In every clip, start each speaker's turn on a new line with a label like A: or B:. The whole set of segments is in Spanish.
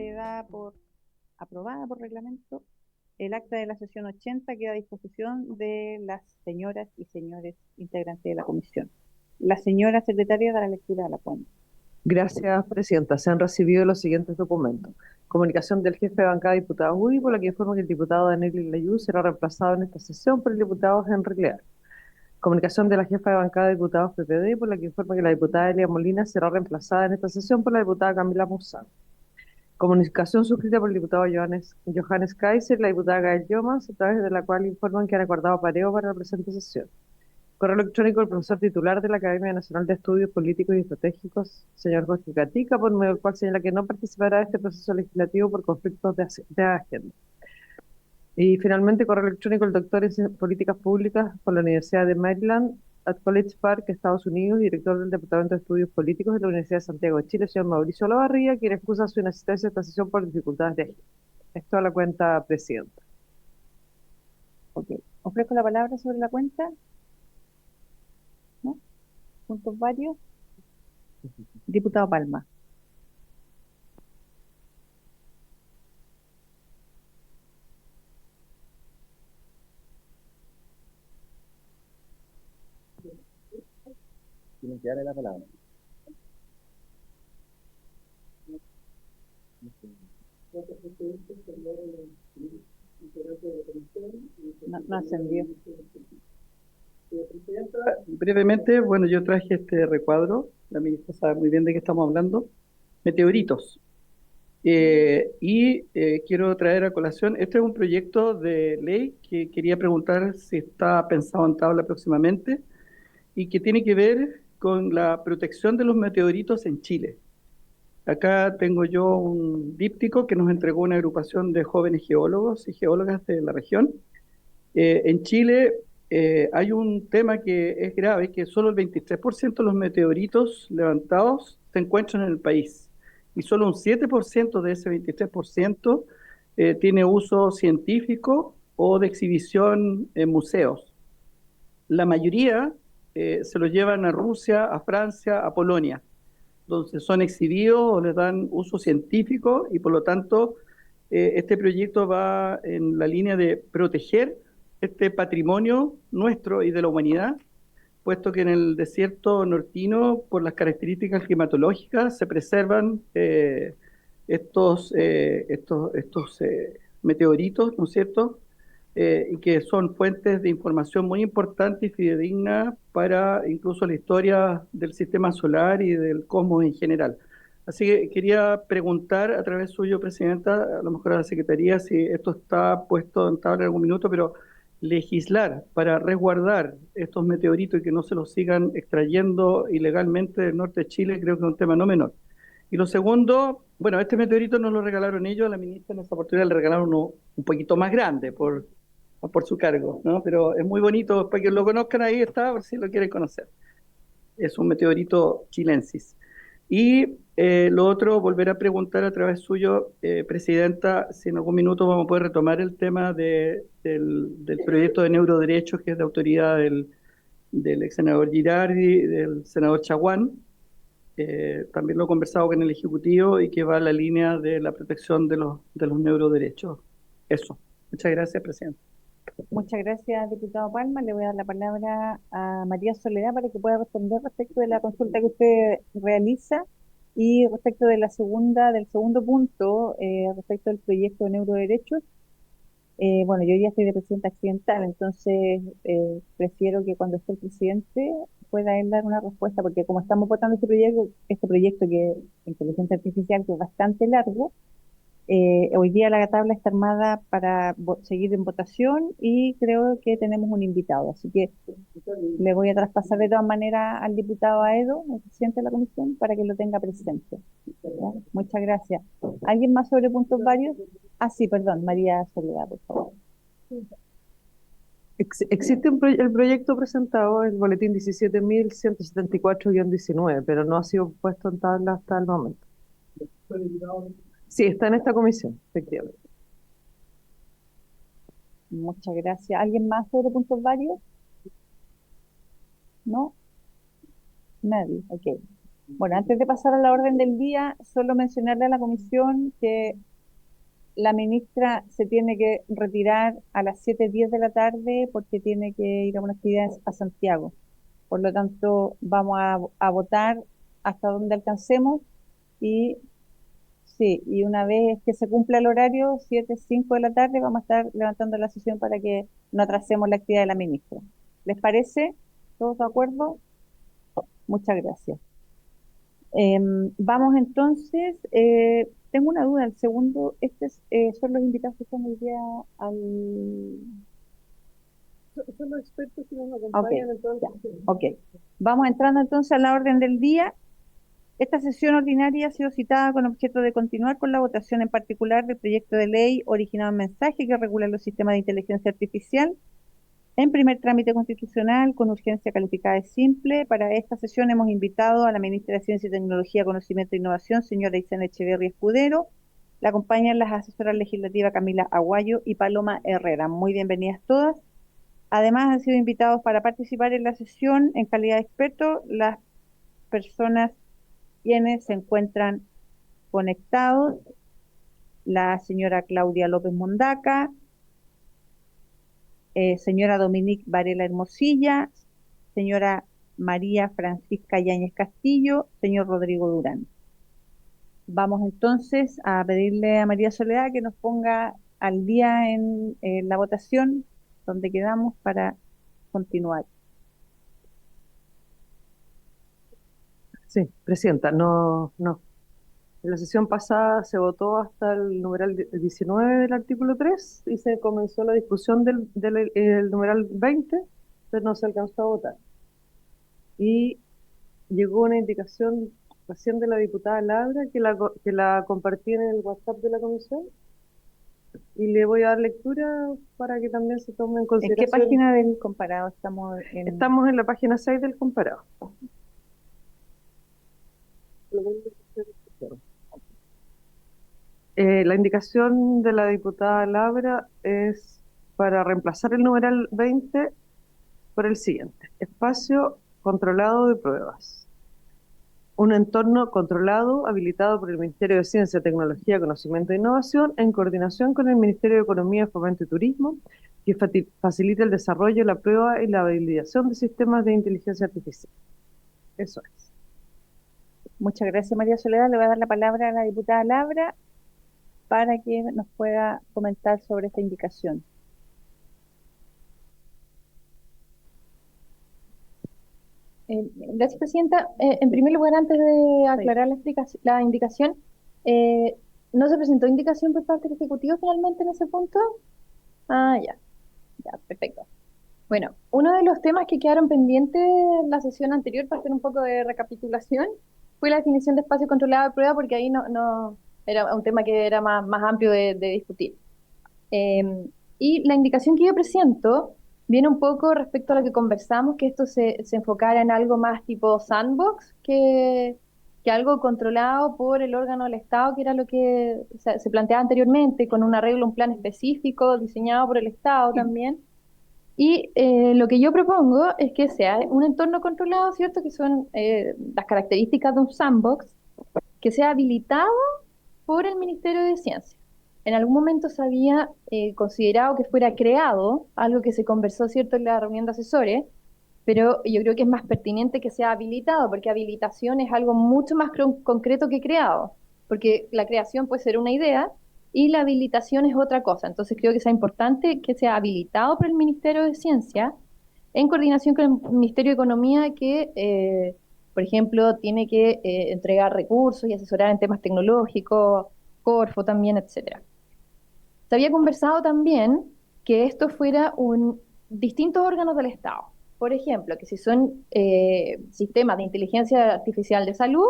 A: se da por aprobada por reglamento el acta de la sesión 80 queda a disposición de las señoras y señores integrantes de la comisión. La señora secretaria dará lectura a la cuenta.
B: Gracias, Presidenta. Se han recibido los siguientes documentos. Comunicación del jefe de bancada diputado Woody, por la que informa que el diputado Daniel Layú será reemplazado en esta sesión por el diputado Henry Leal. Comunicación de la jefa de bancada de diputados PPD, por la que informa que la diputada Elia Molina será reemplazada en esta sesión por la diputada Camila Maussan. Comunicación suscrita por el diputado Johannes Kaiser y la diputada Gael Yomas, a través de la cual informan que han acordado pareo para la presente sesión. Correo electrónico del profesor titular de la Academia Nacional de Estudios Políticos y Estratégicos, señor Jorge Gatica, por medio del cual señala que no participará de este proceso legislativo por conflictos de agenda. Y finalmente, correo electrónico del doctor en Políticas Públicas por la Universidad de Maryland, at College Park, Estados Unidos, director del Departamento de Estudios Políticos de la Universidad de Santiago de Chile, señor Mauricio Olavarría, quien excusa su inasistencia a esta sesión por dificultades de agenda. Esto a la cuenta, Presidenta.
A: Ok. Ofrezco la palabra sobre la cuenta. ¿No? Puntos varios. Diputado Palma.
C: Tienen que darle la palabra.
A: No ascendió.
D: Brevemente, bueno, yo traje este recuadro, la ministra sabe muy bien de qué estamos hablando, meteoritos. Quiero traer a colación, este es un proyecto de ley que quería preguntar si está pensado en tabla próximamente y que tiene que ver con la protección de los meteoritos en Chile. Acá tengo yo un díptico que nos entregó una agrupación de jóvenes geólogos y geólogas de la región. En Chile hay un tema que es grave, que solo el 23% de los meteoritos levantados se encuentran en el país y solo un 7% de ese 23% tiene uso científico o de exhibición en museos. La mayoría se lo llevan a Rusia, a Francia, a Polonia, donde son exhibidos o les dan uso científico y por lo tanto este proyecto va en la línea de proteger este patrimonio nuestro y de la humanidad, puesto que en el desierto nortino, por las características climatológicas, se preservan estos meteoritos, ¿no es cierto? Y que son fuentes de información muy importante y fidedigna para incluso la historia del sistema solar y del cosmos en general. Así que quería preguntar a través suyo, Presidenta, a lo mejor a la Secretaría, si esto está puesto en tabla en algún minuto, pero legislar para resguardar estos meteoritos y que no se los sigan extrayendo ilegalmente del norte de Chile, creo que es un tema no menor. Y lo segundo, bueno, este meteorito no lo regalaron ellos, a la ministra en esta oportunidad le regalaron uno un poquito más grande por su cargo, ¿no? Pero es muy bonito, para que lo conozcan, ahí está, por si lo quieren conocer. Es un meteorito chilensis. Y lo otro, volver a preguntar a través suyo, Presidenta, si en algún minuto vamos a poder retomar el tema del proyecto de neuroderechos, que es de autoridad del ex senador Girardi, del senador Chaguán. También lo he conversado con el Ejecutivo y que va a la línea de la protección de los neuroderechos. Eso. Muchas gracias, Presidenta.
A: Muchas gracias, diputado Palma. Le voy a dar la palabra a María Soledad para que pueda responder respecto de la consulta que usted realiza y respecto de del segundo punto, respecto del proyecto de neuroderechos. Bueno, yo ya estoy de presidenta accidental, entonces prefiero que cuando esté el presidente pueda él dar una respuesta, porque como estamos votando este proyecto que inteligencia artificial, que es bastante largo, hoy día la tabla está armada para seguir en votación y creo que tenemos un invitado. Así que le voy a traspasar de todas maneras al diputado Aedo, el presidente de la comisión, para que lo tenga presente. ¿Ya? Muchas gracias. ¿Alguien más sobre puntos varios? Ah, sí, perdón, María Soledad, por favor.
B: Existe el proyecto presentado, el boletín 17.174-19, pero no ha sido puesto en tabla hasta el momento. Sí, está en esta comisión, efectivamente.
A: Muchas gracias. ¿Alguien más sobre puntos varios? ¿No? Nadie. Ok. Bueno, antes de pasar a la orden del día, solo mencionarle a la comisión que la ministra se tiene que retirar a las 7:10 de la tarde porque tiene que ir a una actividad a Santiago. Por lo tanto, vamos a votar hasta donde alcancemos y sí, y una vez que se cumpla el horario, 7:05 de la tarde, vamos a estar levantando la sesión para que no atrasemos la actividad de la ministra. ¿Les parece? ¿Todos de acuerdo? Muchas gracias. Vamos entonces, tengo una duda, el segundo, son los invitados que están hoy día al...
B: Son los expertos que nos
A: Ok,
B: acompañan en todo el
A: ya,
B: proceso.
A: ok. Vamos entrando entonces a la orden del día. Esta sesión ordinaria ha sido citada con objeto de continuar con la votación en particular del proyecto de ley originado en mensaje que regula los sistemas de inteligencia artificial en primer trámite constitucional con urgencia calificada de simple. Para esta sesión hemos invitado a la ministra de Ciencia y Tecnología, Conocimiento e Innovación, señora Isabel Echeverría Escudero. La acompañan las asesoras legislativas Camila Aguayo y Paloma Herrera. Muy bienvenidas todas. Además, han sido invitados para participar en la sesión en calidad de expertos las personas quienes se encuentran conectados: la señora Claudia López Mondaca, señora Dominique Varela Hermosilla, señora María Francisca Yáñez Castillo, señor Rodrigo Durán. Vamos entonces a pedirle a María Soledad que nos ponga al día en la votación donde quedamos para continuar.
B: Sí, presidenta, no. En la sesión pasada se votó hasta el numeral 19 del artículo 3 y se comenzó la discusión del numeral 20, pero no se alcanzó a votar. Y llegó una indicación recién de la diputada Laura que la compartí en el WhatsApp de la comisión y le voy a dar lectura para que también se tome en
A: ¿En qué
B: consideración.
A: página del comparado estamos?
B: Estamos en la página 6 del comparado. La indicación de la diputada Labra es para reemplazar el numeral 20 por el siguiente: espacio controlado de pruebas. Un entorno controlado, habilitado por el Ministerio de Ciencia, Tecnología, Conocimiento e Innovación, en coordinación con el Ministerio de Economía, Fomento y Turismo, que facilite el desarrollo, la prueba y la validación de sistemas de inteligencia artificial. Eso es.
A: Muchas gracias, María Soledad. Le voy a dar la palabra a la diputada Labra para que nos pueda comentar sobre esta indicación.
C: Gracias, Presidenta. En primer lugar, antes de aclarar la indicación, ¿no se presentó indicación por parte del Ejecutivo finalmente en ese punto? Ah, ya, perfecto. Bueno, uno de los temas que quedaron pendientes en la sesión anterior, para hacer un poco de recapitulación, fue la definición de espacio controlado de prueba, porque ahí no era un tema que era más amplio de discutir. Y la indicación que yo presento viene un poco respecto a lo que conversamos, que esto se enfocara en algo más tipo sandbox, que algo controlado por el órgano del Estado, que era lo que se planteaba anteriormente, con un arreglo, un plan específico diseñado por el Estado también. Y lo que yo propongo es que sea un entorno controlado, ¿cierto? Que son las características de un sandbox, que sea habilitado por el Ministerio de Ciencia. En algún momento se había considerado que fuera creado, algo que se conversó, ¿cierto?, en la reunión de asesores, pero yo creo que es más pertinente que sea habilitado, porque habilitación es algo mucho más concreto que creado, porque la creación puede ser una idea y la habilitación es otra cosa. Entonces creo que sea importante que sea habilitado por el Ministerio de Ciencia en coordinación con el Ministerio de Economía, que, por ejemplo, tiene que entregar recursos y asesorar en temas tecnológicos, Corfo también, etcétera. Se había conversado también que esto fuera distintos órganos del Estado. Por ejemplo, que si son sistemas de inteligencia artificial de salud,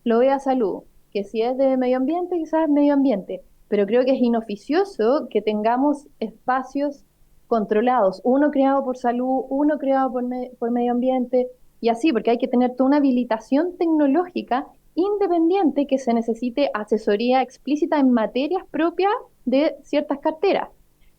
C: lo vea salud. Que si es de medio ambiente, quizás medio ambiente. Pero creo que es inoficioso que tengamos espacios controlados, uno creado por salud, uno creado por medio ambiente, y así, porque hay que tener toda una habilitación tecnológica independiente que se necesite asesoría explícita en materias propias de ciertas carteras.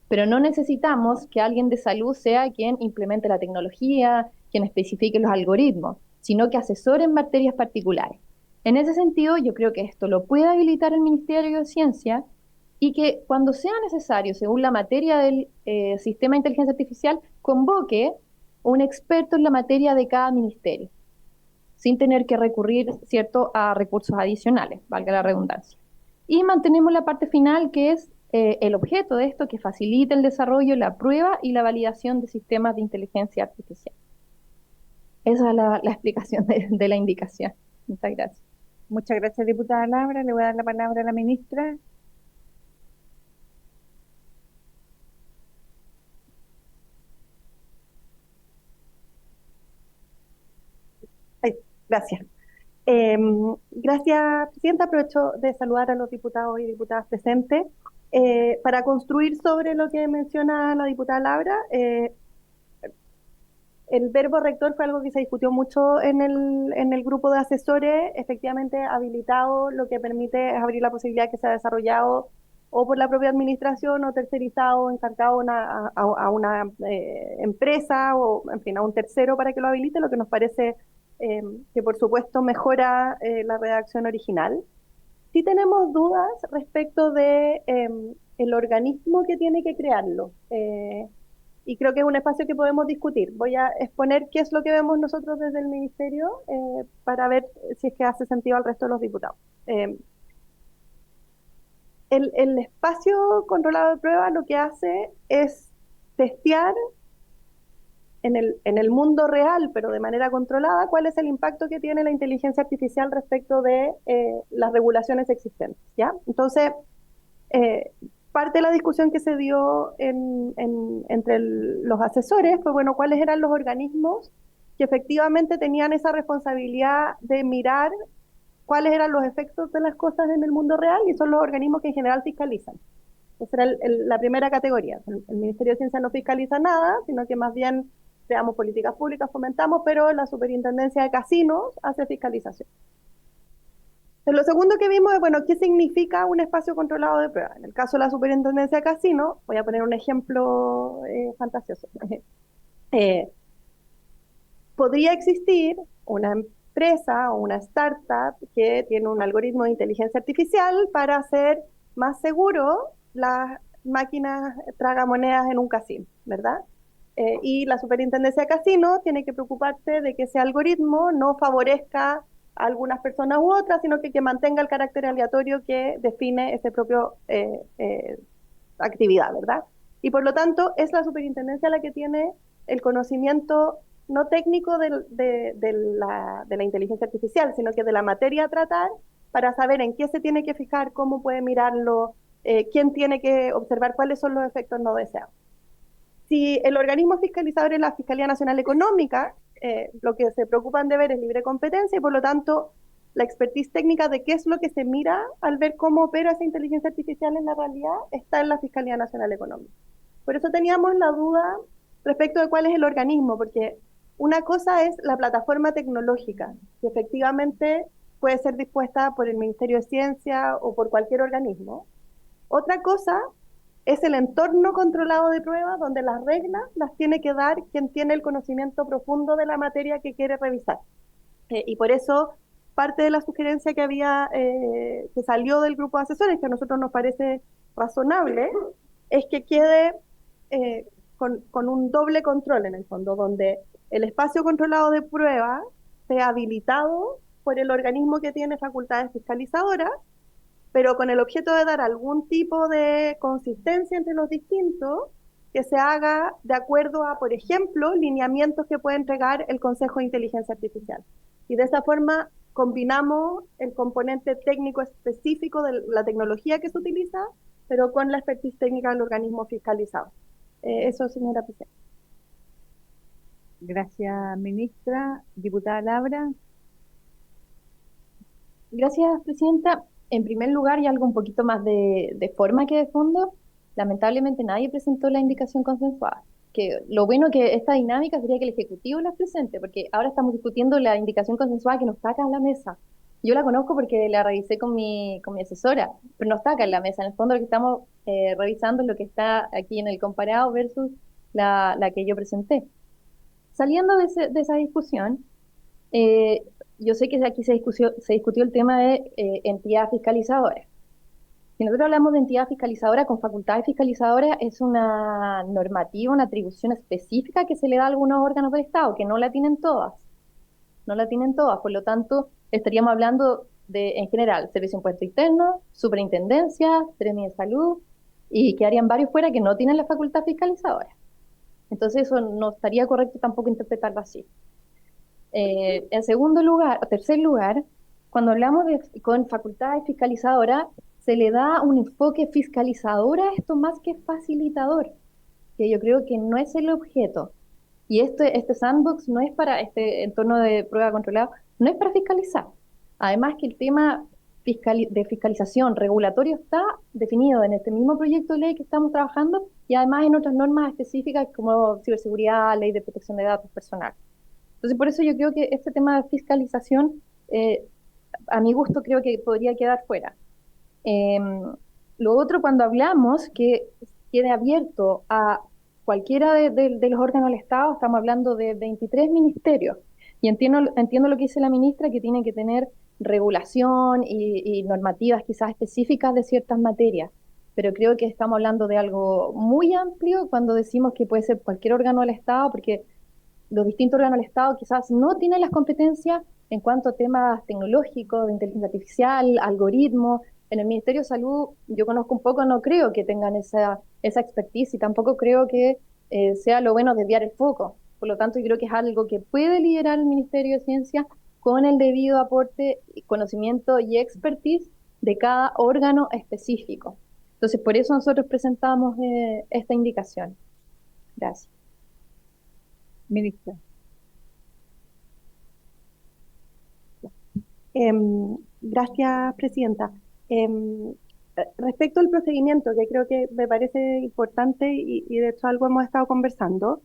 C: Pero no necesitamos que alguien de salud sea quien implemente la tecnología, quien especifique los algoritmos. sino que asesore en materias particulares. En ese sentido, yo creo que esto lo puede habilitar el Ministerio de Ciencia y que cuando sea necesario, según la materia del sistema de inteligencia artificial, convoque un experto en la materia de cada ministerio, sin tener que recurrir, ¿cierto?, a recursos adicionales, valga la redundancia. Y mantenemos la parte final, que es el objeto de esto, que facilita el desarrollo, la prueba y la validación de sistemas de inteligencia artificial. Esa es la explicación de la indicación. Muchas gracias.
A: Muchas gracias, diputada Labra. Le voy a dar la palabra a la ministra.
E: Ay, gracias. Gracias, Presidenta. Aprovecho de saludar a los diputados y diputadas presentes. Para construir sobre lo que menciona la diputada Labra, el verbo rector fue algo que se discutió mucho en el grupo de asesores. Efectivamente, habilitado lo que permite es abrir la posibilidad que sea desarrollado o por la propia administración o tercerizado, encargado a una empresa o, en fin, a un tercero para que lo habilite, lo que nos parece que, por supuesto, mejora la redacción original. Sí tenemos dudas respecto de el organismo que tiene que crearlo. Y creo que es un espacio que podemos discutir. Voy a exponer qué es lo que vemos nosotros desde el Ministerio para ver si es que hace sentido al resto de los diputados. El espacio controlado de prueba lo que hace es testear en el mundo real, pero de manera controlada, cuál es el impacto que tiene la inteligencia artificial respecto de las regulaciones existentes, ¿ya? Entonces, parte de la discusión que se dio entre los asesores fue, bueno, cuáles eran los organismos que efectivamente tenían esa responsabilidad de mirar cuáles eran los efectos de las cosas en el mundo real, y son los organismos que en general fiscalizan. Esa era la primera categoría. El Ministerio de Ciencia no fiscaliza nada, sino que más bien creamos políticas públicas, fomentamos, pero la Superintendencia de Casinos hace fiscalización. Lo segundo que vimos es, bueno, ¿qué significa un espacio controlado de prueba? En el caso de la Superintendencia de Casinos, voy a poner un ejemplo fantasioso. Podría existir una empresa o una startup que tiene un algoritmo de inteligencia artificial para hacer más seguro las máquinas tragamonedas en un casino, ¿verdad? Y la Superintendencia de Casinos tiene que preocuparse de que ese algoritmo no favorezca a algunas personas u otras, sino que mantenga el carácter aleatorio que define ese propio actividad, ¿verdad? Y por lo tanto es la Superintendencia la que tiene el conocimiento no técnico de la inteligencia artificial, sino que de la materia a tratar, para saber en qué se tiene que fijar, cómo puede mirarlo, quién tiene que observar cuáles son los efectos no deseados. Si el organismo fiscalizador es la Fiscalía Nacional Económica, lo que se preocupan de ver es libre competencia y por lo tanto la expertise técnica de qué es lo que se mira al ver cómo opera esa inteligencia artificial en la realidad está en la Fiscalía Nacional Económica. Por eso teníamos la duda respecto de cuál es el organismo, porque una cosa es la plataforma tecnológica, que efectivamente puede ser dispuesta por el Ministerio de Ciencia o por cualquier organismo. Otra cosa es el entorno controlado de prueba, donde las reglas las tiene que dar quien tiene el conocimiento profundo de la materia que quiere revisar. Y por eso parte de la sugerencia que había, que salió del grupo de asesores, que a nosotros nos parece razonable, es que quede con un doble control en el fondo, donde el espacio controlado de prueba sea habilitado por el organismo que tiene facultades fiscalizadoras, pero con el objeto de dar algún tipo de consistencia entre los distintos, que se haga de acuerdo a, por ejemplo, lineamientos que puede entregar el Consejo de Inteligencia Artificial. Y de esa forma combinamos el componente técnico específico de la tecnología que se utiliza, pero con la expertise técnica del organismo fiscalizado. Eso, señora Presidenta.
A: Gracias, ministra. Diputada Labra.
C: Gracias, Presidenta. En primer lugar, y algo un poquito más de forma que de fondo, lamentablemente nadie presentó la indicación consensuada. Que lo bueno que esta dinámica sería que el Ejecutivo la presente, porque ahora estamos discutiendo la indicación consensuada que no está acá en la mesa. Yo la conozco porque la revisé con mi asesora, pero no está acá en la mesa. En el fondo lo que estamos revisando es lo que está aquí en el comparado versus la que yo presenté. Saliendo de esa discusión, Yo sé que aquí se discutió el tema de entidad fiscalizadora. Si nosotros hablamos de entidad fiscalizadora con facultades fiscalizadoras, es una normativa, una atribución específica que se le da a algunos órganos del Estado, que no la tienen todas. No la tienen todas, por lo tanto, estaríamos hablando de, en general, Servicio de Impuesto Interno, Superintendencia, Seremi de Salud, y quedarían varios fuera que no tienen la facultad fiscalizadora. Entonces, eso no estaría correcto tampoco interpretarlo así. En segundo lugar, o tercer lugar, cuando hablamos con facultades fiscalizadoras, se le da un enfoque fiscalizador a esto más que facilitador, que yo creo que no es el objeto. Y este sandbox no es para, este entorno de prueba controlado, no es para fiscalizar. Además que el tema de fiscalización regulatorio está definido en este mismo proyecto de ley que estamos trabajando y además en otras normas específicas como ciberseguridad, ley de protección de datos personal. Entonces, por eso yo creo que este tema de fiscalización, a mi gusto, creo que podría quedar fuera. Lo otro, cuando hablamos que quede abierto a cualquiera de los órganos del Estado, estamos hablando de 23 ministerios. Y entiendo lo que dice la ministra, que tiene que tener regulación y normativas quizás específicas de ciertas materias. Pero creo que estamos hablando de algo muy amplio cuando decimos que puede ser cualquier órgano del Estado, porque los distintos órganos del Estado quizás no tienen las competencias en cuanto a temas tecnológicos, de inteligencia artificial, algoritmos. En el Ministerio de Salud, yo conozco un poco, no creo que tengan esa expertise y tampoco creo que sea lo bueno desviar el foco. Por lo tanto, yo creo que es algo que puede liderar el Ministerio de Ciencia con el debido aporte, conocimiento y expertise de cada órgano específico. Entonces, por eso nosotros presentamos esta indicación. Gracias.
A: Ministra.
E: Gracias, Presidenta. Respecto al procedimiento, que creo que me parece importante y de hecho algo hemos estado conversando,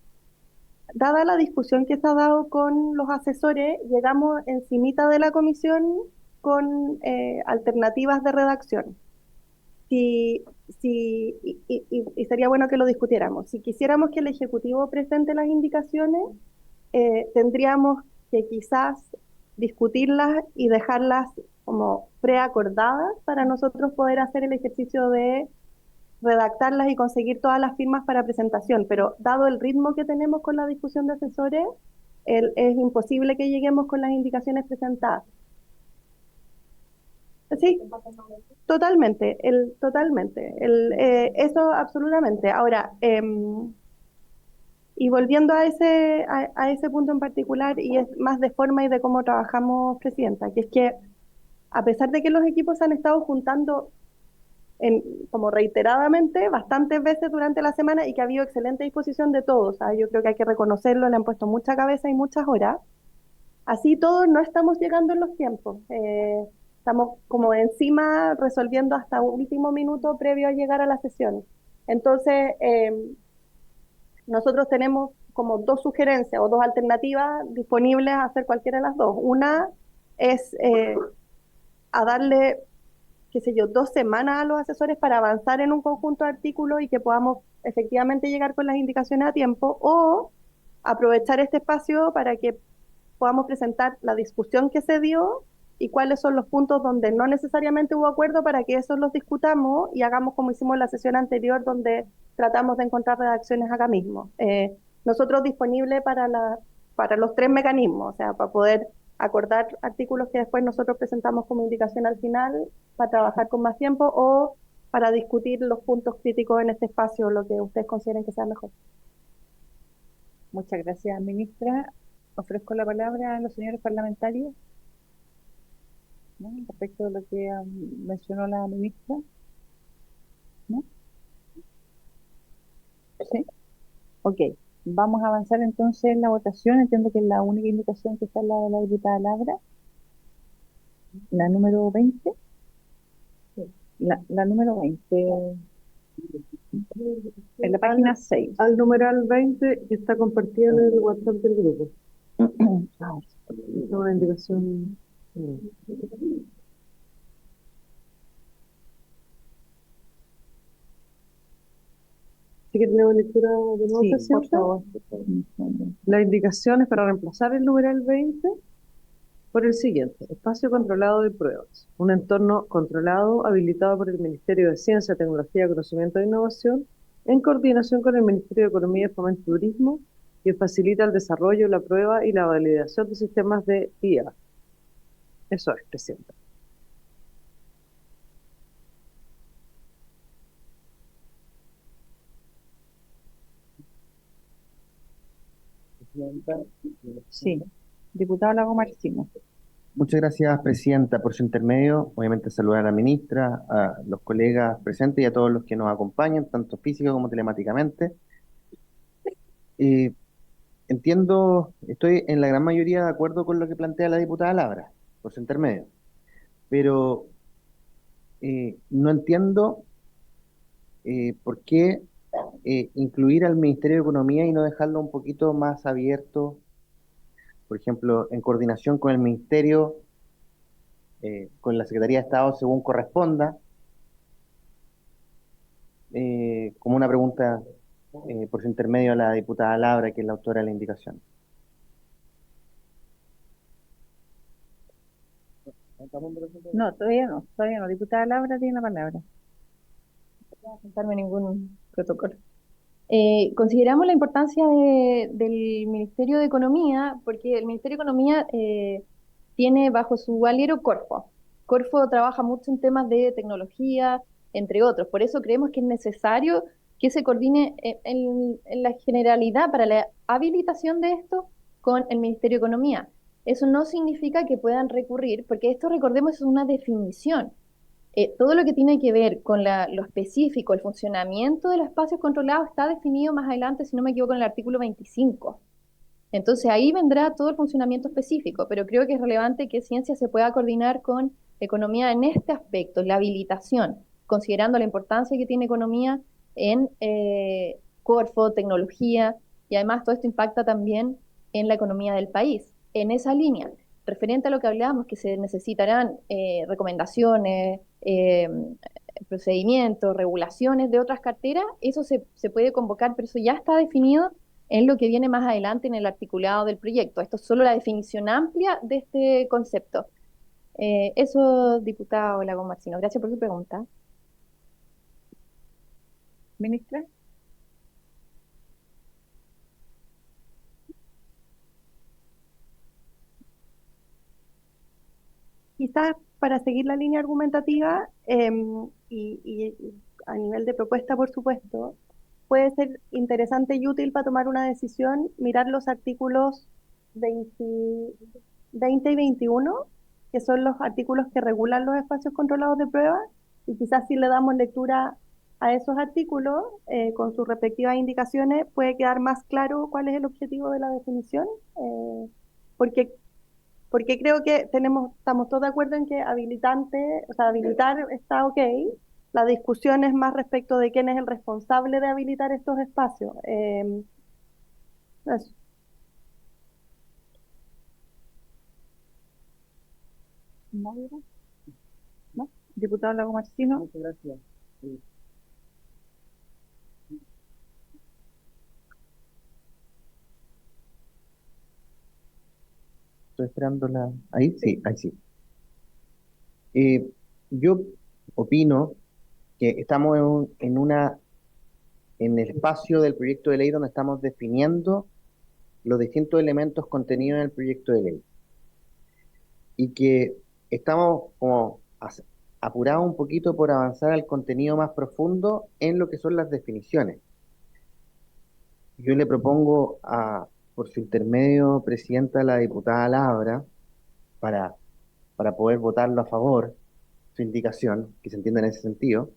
E: dada la discusión que se ha dado con los asesores, llegamos encimita de la comisión con alternativas de redacción. Y sería bueno que lo discutiéramos. Si quisiéramos que el Ejecutivo presente las indicaciones, tendríamos que quizás discutirlas y dejarlas como preacordadas para nosotros poder hacer el ejercicio de redactarlas y conseguir todas las firmas para presentación. Pero dado el ritmo que tenemos con la discusión de asesores, es imposible que lleguemos con las indicaciones presentadas. Sí, totalmente, eso absolutamente. Ahora, y volviendo a ese punto en particular, y es más de forma y de cómo trabajamos, Presidenta, que es que a pesar de que los equipos se han estado juntando como reiteradamente, bastantes veces durante la semana y que ha habido excelente disposición de todos, ¿sabes? Yo creo que hay que reconocerlo, le han puesto mucha cabeza y muchas horas. Así todos no estamos llegando en los tiempos. Estamos como encima resolviendo hasta último minuto previo a llegar a la sesión. Entonces, nosotros tenemos como dos sugerencias o dos alternativas disponibles a hacer cualquiera de las dos. Una es a darle, qué sé yo, 2 semanas a los asesores para avanzar en un conjunto de artículos y que podamos efectivamente llegar con las indicaciones a tiempo, o aprovechar este espacio para que podamos presentar la discusión que se dio y cuáles son los puntos donde no necesariamente hubo acuerdo para que esos los discutamos y hagamos como hicimos en la sesión anterior, donde tratamos de encontrar redacciones acá mismo. Nosotros disponibles para los 3 mecanismos, o sea, para poder acordar artículos que después nosotros presentamos como indicación al final, para trabajar con más tiempo, o para discutir los puntos críticos en este espacio, lo que ustedes consideren que sea mejor.
A: Muchas gracias, ministra. Ofrezco la palabra a los señores parlamentarios, ¿no? Respecto a lo que mencionó la ministra, ¿no? Sí. Ok. Vamos a avanzar entonces en la votación. Entiendo que la única indicación que está es la de la diputada Labra, la número 20. La número 20, en la página 6.
B: Al numeral 20 que está compartido en el WhatsApp del grupo. Es una indicación. ¿Sí que tenemos lectura de nuevo,
A: Sí, por
B: Presidenta?
A: favor.
B: Las indicaciones para reemplazar el numeral 20 por el siguiente: espacio controlado de pruebas, un entorno controlado habilitado por el Ministerio de Ciencia, Tecnología, Conocimiento e Innovación, en coordinación con el Ministerio de Economía, Fomento y Turismo, que facilita el desarrollo, la prueba y la validación de sistemas de IA. Eso es, presidenta.
A: Sí. Diputado Lago Martínez.
F: Muchas gracias, Presidenta, por su intermedio. Obviamente saludar a la ministra, a los colegas presentes y a todos los que nos acompañan, tanto física como telemáticamente. Eh, Entiendo, estoy en la gran mayoría de acuerdo con lo que plantea la diputada Labra, por su intermedio, pero no entiendo por qué incluir al Ministerio de Economía y no dejarlo un poquito más abierto, por ejemplo, en coordinación con el Ministerio, con la Secretaría de Estado según corresponda. Como una pregunta por su intermedio a la diputada Labra, que es la autora de la indicación.
A: No, todavía no, todavía no. Diputada Laura tiene la palabra.
C: No voy a saltarme ningún protocolo. Consideramos la importancia del Ministerio de Economía, porque el Ministerio de Economía tiene bajo su alero Corfo. Corfo trabaja mucho en temas de tecnología, entre otros. Por eso creemos que es necesario que se coordine en la generalidad para la habilitación de esto con el Ministerio de Economía. Eso no significa que puedan recurrir, porque esto, recordemos, es una definición. Todo lo que tiene que ver con lo específico, el funcionamiento de los espacios controlados está definido más adelante, si no me equivoco, en el artículo 25. Entonces ahí vendrá todo el funcionamiento específico, pero creo que es relevante que ciencia se pueda coordinar con economía en este aspecto, la habilitación, considerando la importancia que tiene economía en Corfo, tecnología, y además todo esto impacta también en la economía del país. En esa línea, referente a lo que hablábamos, que se necesitarán recomendaciones, procedimientos, regulaciones de otras carteras, eso se puede convocar, pero eso ya está definido en lo que viene más adelante en el articulado del proyecto. Esto es solo la definición amplia de este concepto. Eso, diputado Lago Marcino. Gracias por su pregunta.
A: Ministra.
E: Quizás para seguir la línea argumentativa y a nivel de propuesta, por supuesto, puede ser interesante y útil para tomar una decisión mirar los artículos 20, 20 y 21, que son los artículos que regulan los espacios controlados de prueba, y quizás si le damos lectura a esos artículos con sus respectivas indicaciones, puede quedar más claro cuál es el objetivo de la definición, porque porque creo que estamos todos de acuerdo en que habilitar está ok. La discusión es más respecto de quién es el responsable de habilitar estos espacios. Eso.
A: ¿No? ¿No? Diputado Lago Martino.
F: Muchas gracias. Estoy esperando la... Ahí sí, ahí sí. Yo opino que estamos en el espacio del proyecto de ley donde estamos definiendo los distintos elementos contenidos en el proyecto de ley y que estamos como apurados un poquito por avanzar al contenido más profundo en lo que son las definiciones. Yo le propongo por su intermedio, Presidenta, a la diputada Labra, para, para poder votarlo a favor, su indicación, que se entienda en ese sentido,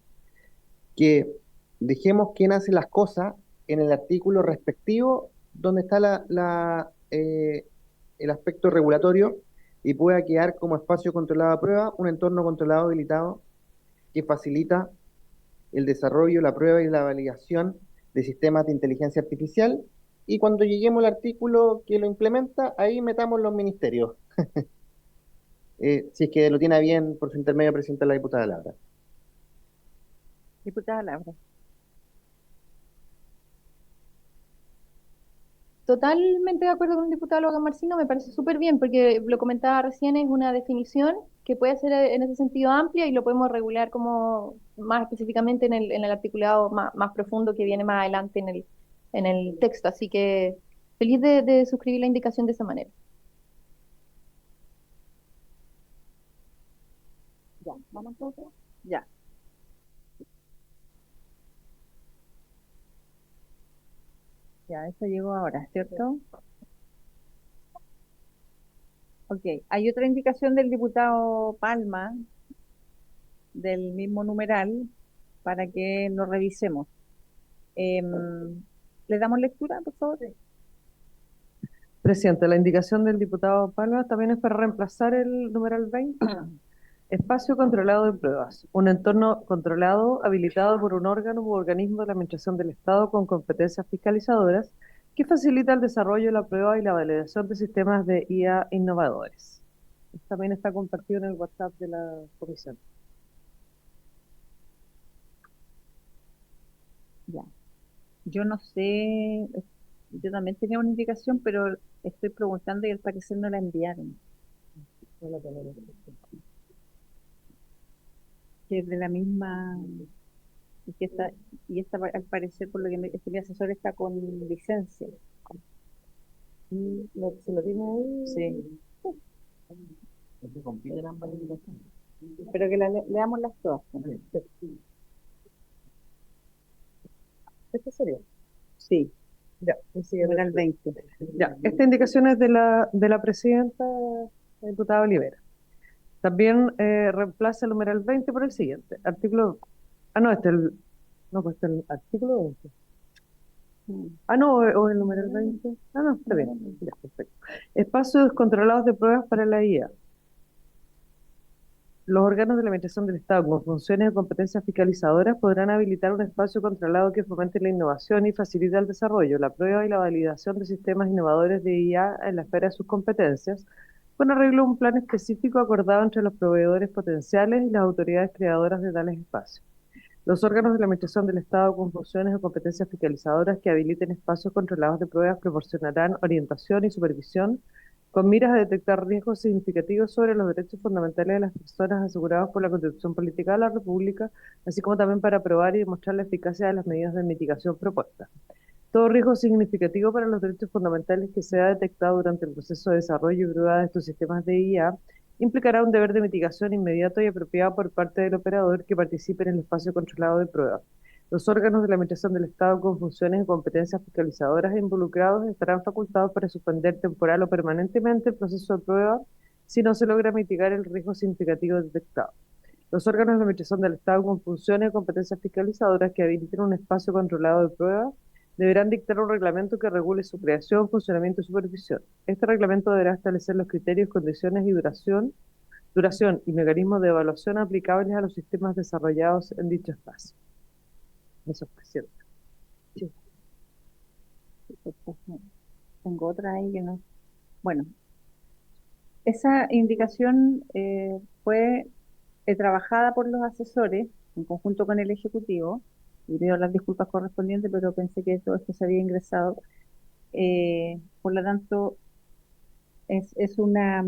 F: que dejemos quién hace las cosas en el artículo respectivo donde está el aspecto regulatorio y pueda quedar como espacio controlado a prueba un entorno controlado habilitado que facilita el desarrollo, la prueba y la validación de sistemas de inteligencia artificial, y cuando lleguemos al artículo que lo implementa, ahí metamos los ministerios. Si es que lo tiene bien, por su intermedio, presenta la diputada Laura.
A: Diputada Laura.
C: totalmente de acuerdo con el diputado Logan Marcino, me parece súper bien, porque lo comentaba recién, es una definición que puede ser en ese sentido amplia y lo podemos regular como más específicamente en el articulado más profundo que viene más adelante en el texto. Así que feliz de suscribir la indicación de esa manera.
A: Ya, vamos entonces. Ya. Ya, eso llegó ahora, ¿cierto? Ok, hay otra indicación del diputado Palma, del mismo numeral, para que lo revisemos. ¿Le damos lectura, por favor?
B: Presidente, la indicación del diputado Palma también es para reemplazar el numeral 20. Espacio controlado de pruebas. Un entorno controlado habilitado por un órgano u organismo de la Administración del Estado con competencias fiscalizadoras que facilita el desarrollo, la prueba y la validación de sistemas de IA innovadores. También está compartido en el WhatsApp de la comisión.
A: Ya. Yo no sé, yo también tenía una indicación, pero estoy preguntando y al parecer no la enviaron. Que es de la misma, y que está, y esta al parecer, por lo que mi asesor está con licencia.
B: ¿Se lo tiene ahí?
A: Sí. Pero que leamos las dos.
B: ¿Este sería?
A: Sí,
B: Ya, el siguiente.
A: numeral 20.
B: Ya, esta indicación es de la presidenta, la diputada Olivera. También reemplaza el numeral 20 por el siguiente. Artículo. Ah, no, no, pues el artículo 20. Ah, no, o el numeral 20. Ah, no, está bien. Ya, perfecto. Espacios controlados de pruebas para la IA. Los órganos de la Administración del Estado con funciones y competencias fiscalizadoras podrán habilitar un espacio controlado que fomente la innovación y facilite el desarrollo, la prueba y la validación de sistemas innovadores de IA en la esfera de sus competencias, con arreglo a un plan específico acordado entre los proveedores potenciales y las autoridades creadoras de tales espacios. Los órganos de la Administración del Estado con funciones o competencias fiscalizadoras que habiliten espacios controlados de pruebas proporcionarán orientación y supervisión con miras a detectar riesgos significativos sobre los derechos fundamentales de las personas asegurados por la Constitución Política de la República, así como también para probar y demostrar la eficacia de las medidas de mitigación propuestas. Todo riesgo significativo para los derechos fundamentales que sea detectado durante el proceso de desarrollo y prueba de estos sistemas de IA implicará un deber de mitigación inmediato y apropiado por parte del operador que participe en el espacio controlado de prueba. Los órganos de la Administración del Estado con funciones y competencias fiscalizadoras involucrados estarán facultados para suspender temporal o permanentemente el proceso de prueba si no se logra mitigar el riesgo significativo detectado. Los órganos de la Administración del Estado con funciones y competencias fiscalizadoras que habiliten un espacio controlado de prueba deberán dictar un reglamento que regule su creación, funcionamiento y supervisión. Este reglamento deberá establecer los criterios, condiciones y duración y mecanismos de evaluación aplicables a los sistemas desarrollados en dicho espacio. Eso es presidente.
A: Sí. Tengo otra ahí que no. Bueno, esa indicación fue trabajada por los asesores en conjunto con el Ejecutivo, y pido las disculpas correspondientes, pero pensé que todo esto se había ingresado. Por lo tanto, es una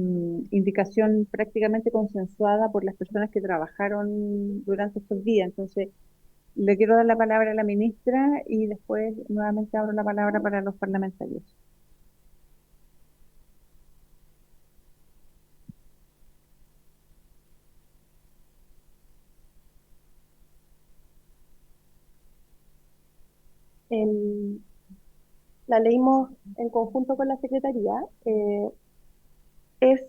A: indicación prácticamente consensuada por las personas que trabajaron durante estos días. Entonces, le quiero dar la palabra a la ministra y después nuevamente abro la palabra para los parlamentarios.
E: La leímos en conjunto con la Secretaría. Es,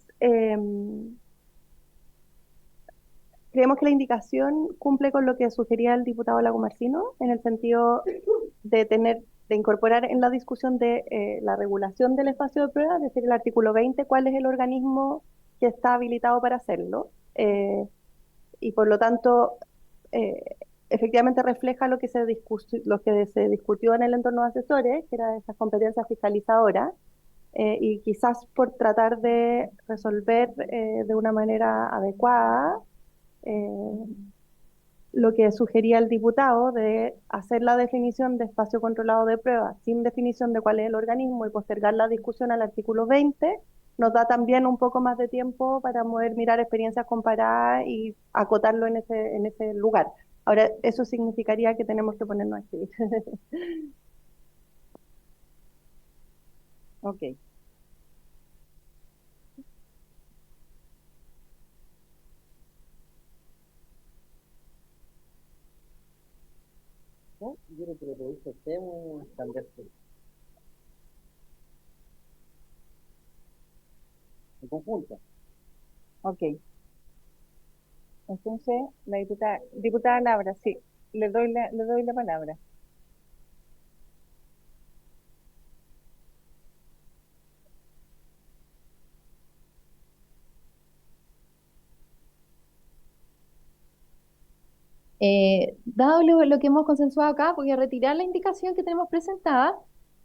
E: creemos que la indicación cumple con lo que sugería el diputado Lagomarsino en el sentido de incorporar en la discusión de la regulación del espacio de prueba, es decir, el artículo 20, cuál es el organismo que está habilitado para hacerlo. Y por lo tanto, efectivamente refleja lo que lo que se discutió en el entorno de asesores, que era esas competencias fiscalizadoras, y quizás por tratar de resolver de una manera adecuada lo que sugería el diputado de hacer la definición de espacio controlado de pruebas sin definición de cuál es el organismo y postergar la discusión al artículo 20, nos da también un poco más de tiempo para poder mirar experiencias comparadas y acotarlo en ese lugar. Ahora, eso significaría que tenemos que ponernos a escribir.
A: Ok.
B: ¿No? Yo creo que lo produce hacemos cambiar en conjunto.
A: Ok. Entonces, la diputada Labra, sí, le doy la palabra.
C: Dado lo que hemos consensuado acá, voy a retirar la indicación que tenemos presentada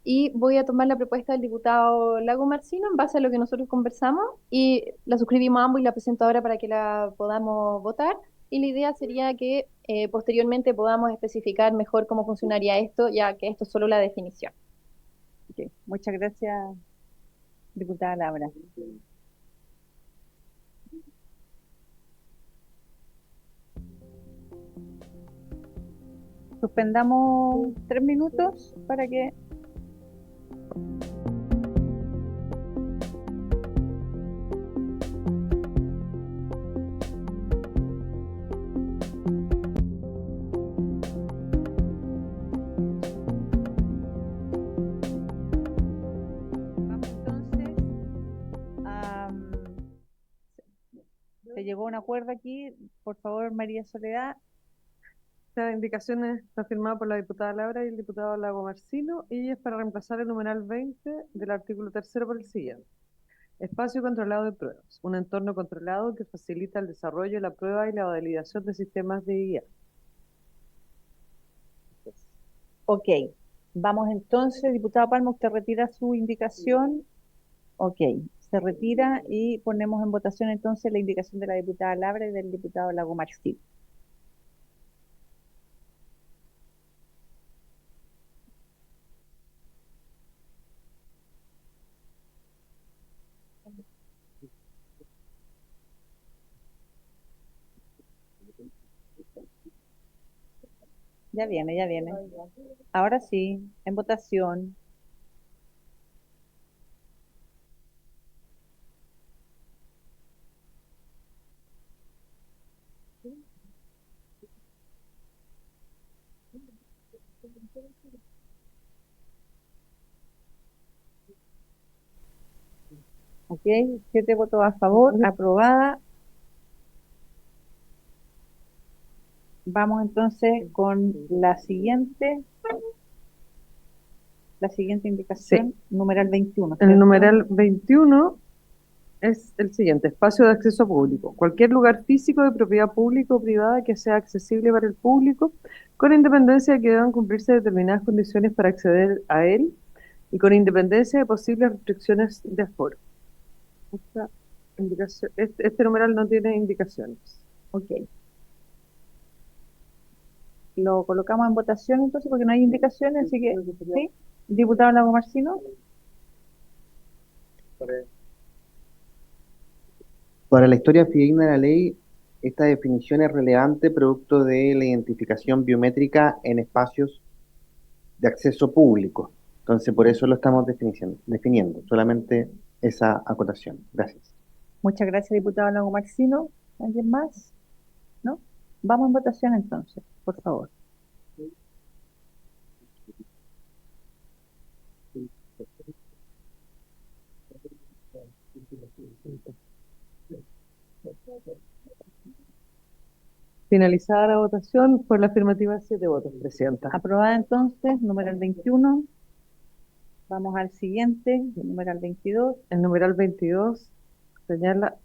C: y voy a tomar la propuesta del diputado Lago Marcino en base a lo que nosotros conversamos y la suscribimos ambos y la presento ahora para que la podamos votar. Y la idea sería que posteriormente podamos especificar mejor cómo funcionaría esto, ya que esto es solo la definición.
A: Ok. Muchas gracias, diputada Labra. Suspendamos 3 minutos para que vamos entonces a... Se llegó a un acuerdo aquí. Por favor, María Soledad.
B: Esta indicación está firmada por la diputada Laura y el diputado Lago Marcino y es para reemplazar el numeral 20 del artículo 3º por el siguiente. Espacio controlado de pruebas. Un entorno controlado que facilita el desarrollo, la prueba y la validación de sistemas de IA.
A: Ok. Vamos entonces, diputado Palma, usted retira su indicación. Ok. Se retira y ponemos en votación entonces la indicación de la diputada Labra y del diputado Lago Marcino. Ya viene, ya viene. Ahora sí, en votación. Ok, 7 votos a favor, aprobada. Vamos entonces con la siguiente indicación, numeral 21,
B: El
A: ¿cierto?
B: numeral 21 es el siguiente: espacio de acceso público. Cualquier lugar físico de propiedad pública o privada que sea accesible para el público, con independencia de que deban cumplirse determinadas condiciones para acceder a él y con independencia de posibles restricciones de aforo. Este numeral no tiene indicaciones.
A: Ok. Lo colocamos en votación entonces porque no hay indicaciones, así que, ¿sí? Diputado Lago Marcino.
F: Para la historia fidedigna de la ley, esta definición es relevante producto de la identificación biométrica en espacios de acceso público. Entonces, por eso lo estamos definiendo, solamente esa acotación. Gracias.
A: Muchas gracias, diputado Lago Marcino. ¿Alguien más? ¿No? Vamos en votación entonces, por favor.
B: Finalizada la votación, por la afirmativa 7 votos, Presidenta.
A: Aprobada entonces, numeral 21. Vamos al siguiente, numeral 22.
B: El numeral 22 señala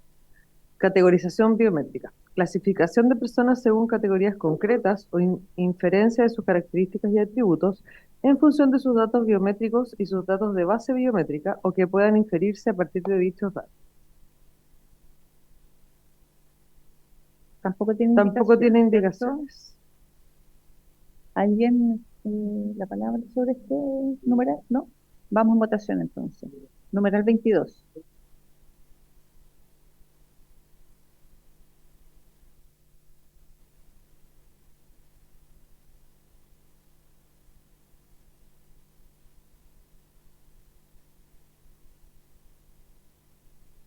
B: categorización biométrica. Clasificación de personas según categorías concretas o inferencia de sus características y atributos en función de sus datos biométricos y sus datos de base biométrica o que puedan inferirse a partir de dichos datos.
A: Tampoco tiene
B: Tampoco tiene
A: indicación, ¿cierto?
B: indicaciones.
A: ¿Alguien la palabra sobre este numeral? ¿No? Vamos en votación entonces. Numeral 22.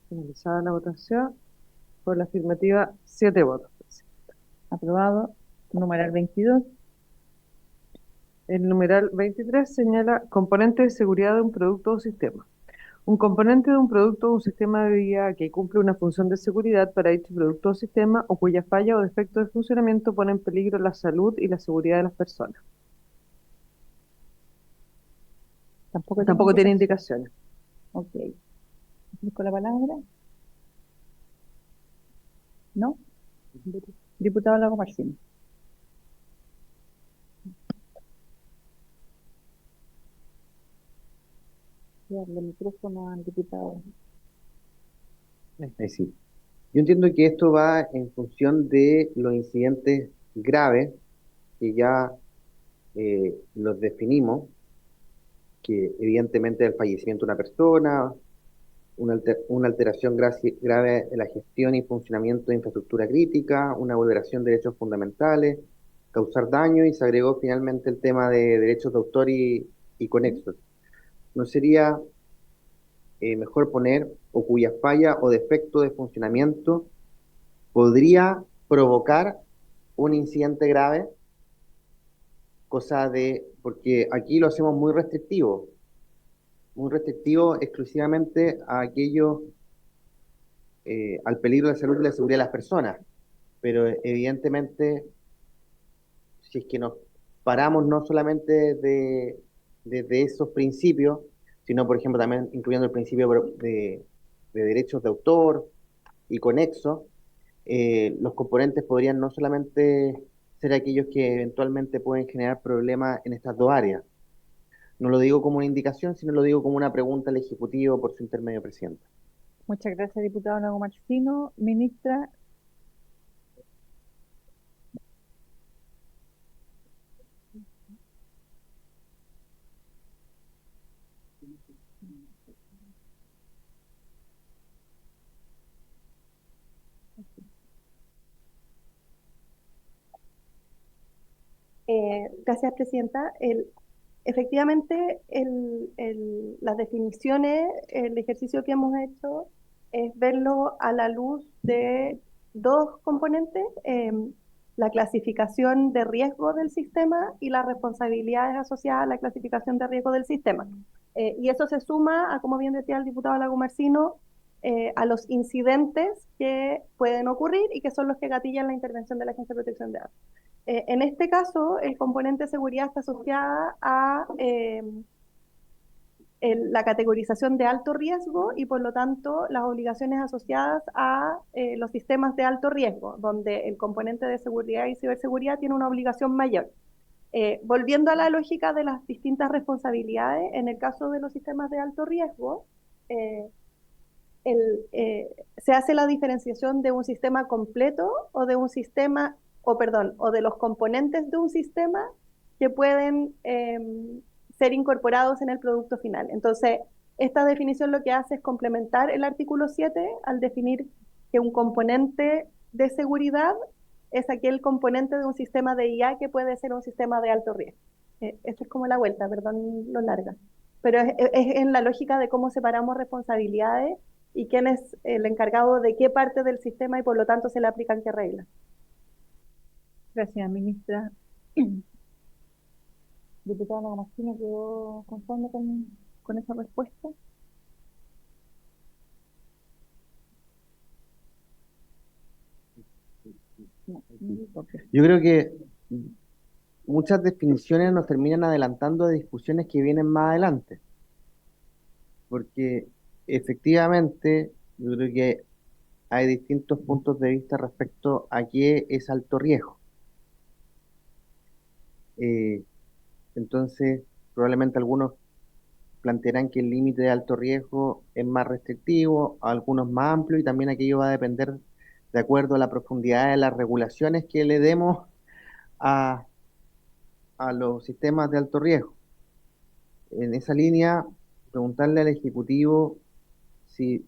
B: Finalizada la votación, por la afirmativa, 7 votos.
A: Aprobado. Numeral 22.
B: El numeral 23 señala componente de seguridad de un producto o sistema. Un componente de un producto o un sistema de vía que cumple una función de seguridad para dicho producto o sistema o cuya falla o defecto de funcionamiento pone en peligro la salud y la seguridad de las personas. Tampoco tiene indicaciones.
A: Ok. ¿Explico la palabra? ¿No? Diputado Lago Marcino. Darle el micrófono al diputado.
F: Ahí sí. Yo entiendo que esto va en función de los incidentes graves que ya los definimos, que evidentemente el fallecimiento de una persona, una alteración grave en la gestión y funcionamiento de infraestructura crítica, una vulneración de derechos fundamentales, causar daño y se agregó finalmente el tema de derechos de autor y conexos. ¿No sería mejor poner o cuya falla o defecto de funcionamiento podría provocar un incidente grave? Cosa de, porque aquí lo hacemos muy restrictivo exclusivamente a aquello, al peligro de la salud y la seguridad de las personas. Pero evidentemente, si es que nos paramos no solamente de esos principios, sino, por ejemplo, también incluyendo el principio de derechos de autor y conexo, los componentes podrían no solamente ser aquellos que eventualmente pueden generar problemas en estas dos áreas. No lo digo como una indicación, sino lo digo como una pregunta al Ejecutivo por su intermedio, presidente.
A: Muchas gracias, diputado Lago Marcino. Ministra,
E: Gracias, Presidenta. Efectivamente, las definiciones, el ejercicio que hemos hecho es verlo a la luz de dos componentes, la clasificación de riesgo del sistema y las responsabilidades asociadas a la clasificación de riesgo del sistema. Y eso se suma a, como bien decía el diputado Lago Marcino, a los incidentes que pueden ocurrir y que son los que gatillan la intervención de la Agencia de Protección de Datos. En este caso, el componente de seguridad está asociada a la categorización de alto riesgo y por lo tanto las obligaciones asociadas a los sistemas de alto riesgo, donde el componente de seguridad y ciberseguridad tiene una obligación mayor. Volviendo a la lógica de las distintas responsabilidades, en el caso de los sistemas de alto riesgo, se hace la diferenciación de un sistema completo o de un sistema, o de los componentes de un sistema que pueden ser incorporados en el producto final. Entonces, esta definición lo que hace es complementar el artículo 7 al definir que un componente de seguridad es aquel componente de un sistema de IA que puede ser un sistema de alto riesgo. Esta es como la vuelta, perdón lo larga. Pero es en la lógica de cómo separamos responsabilidades y quién es el encargado de qué parte del sistema y por lo tanto se le aplican qué reglas.
A: gracias, ministra. Diputado Lago Marcino, ¿quedó conforme con esa respuesta? No, ok.
F: Yo creo que muchas definiciones nos terminan adelantando de discusiones que vienen más adelante, porque efectivamente yo creo que hay distintos puntos de vista respecto a qué es alto riesgo. Eh, entonces, probablemente algunos plantearán que el límite de alto riesgo es más restrictivo, algunos más amplio, y también aquello va a depender de acuerdo a la profundidad de las regulaciones que le demos a, a los sistemas de alto riesgo. En esa línea, preguntarle al Ejecutivo si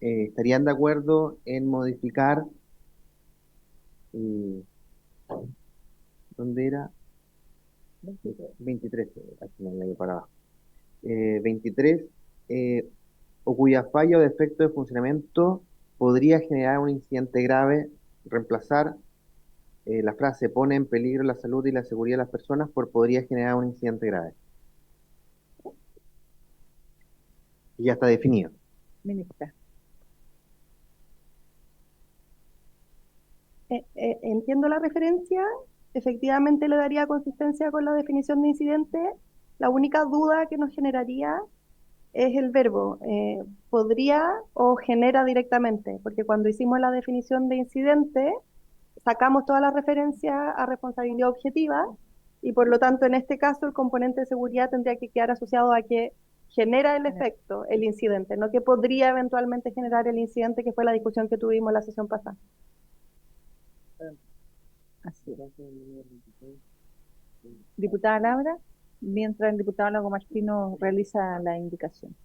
F: estarían de acuerdo en modificar, eh, ¿dónde era? 23, al final ahí para abajo. 23, eh, o cuya falla o defecto de funcionamiento podría generar un incidente grave, reemplazar la frase pone en peligro la salud y la seguridad de las personas por podría generar un incidente grave. Y ya está definido.
A: Ministra.
E: Entiendo la referencia, efectivamente le daría consistencia con la definición de incidente. La única duda que nos generaría es el verbo podría o genera directamente, porque cuando hicimos la definición de incidente, sacamos toda la referencia a responsabilidad objetiva y por lo tanto en este caso el componente de seguridad tendría que quedar asociado a que genera el efecto, el incidente, no que podría eventualmente generar el incidente, que fue la discusión que tuvimos la sesión pasada.
A: Así es. Diputada Laura, mientras el diputado Lago Martino realiza la indicación.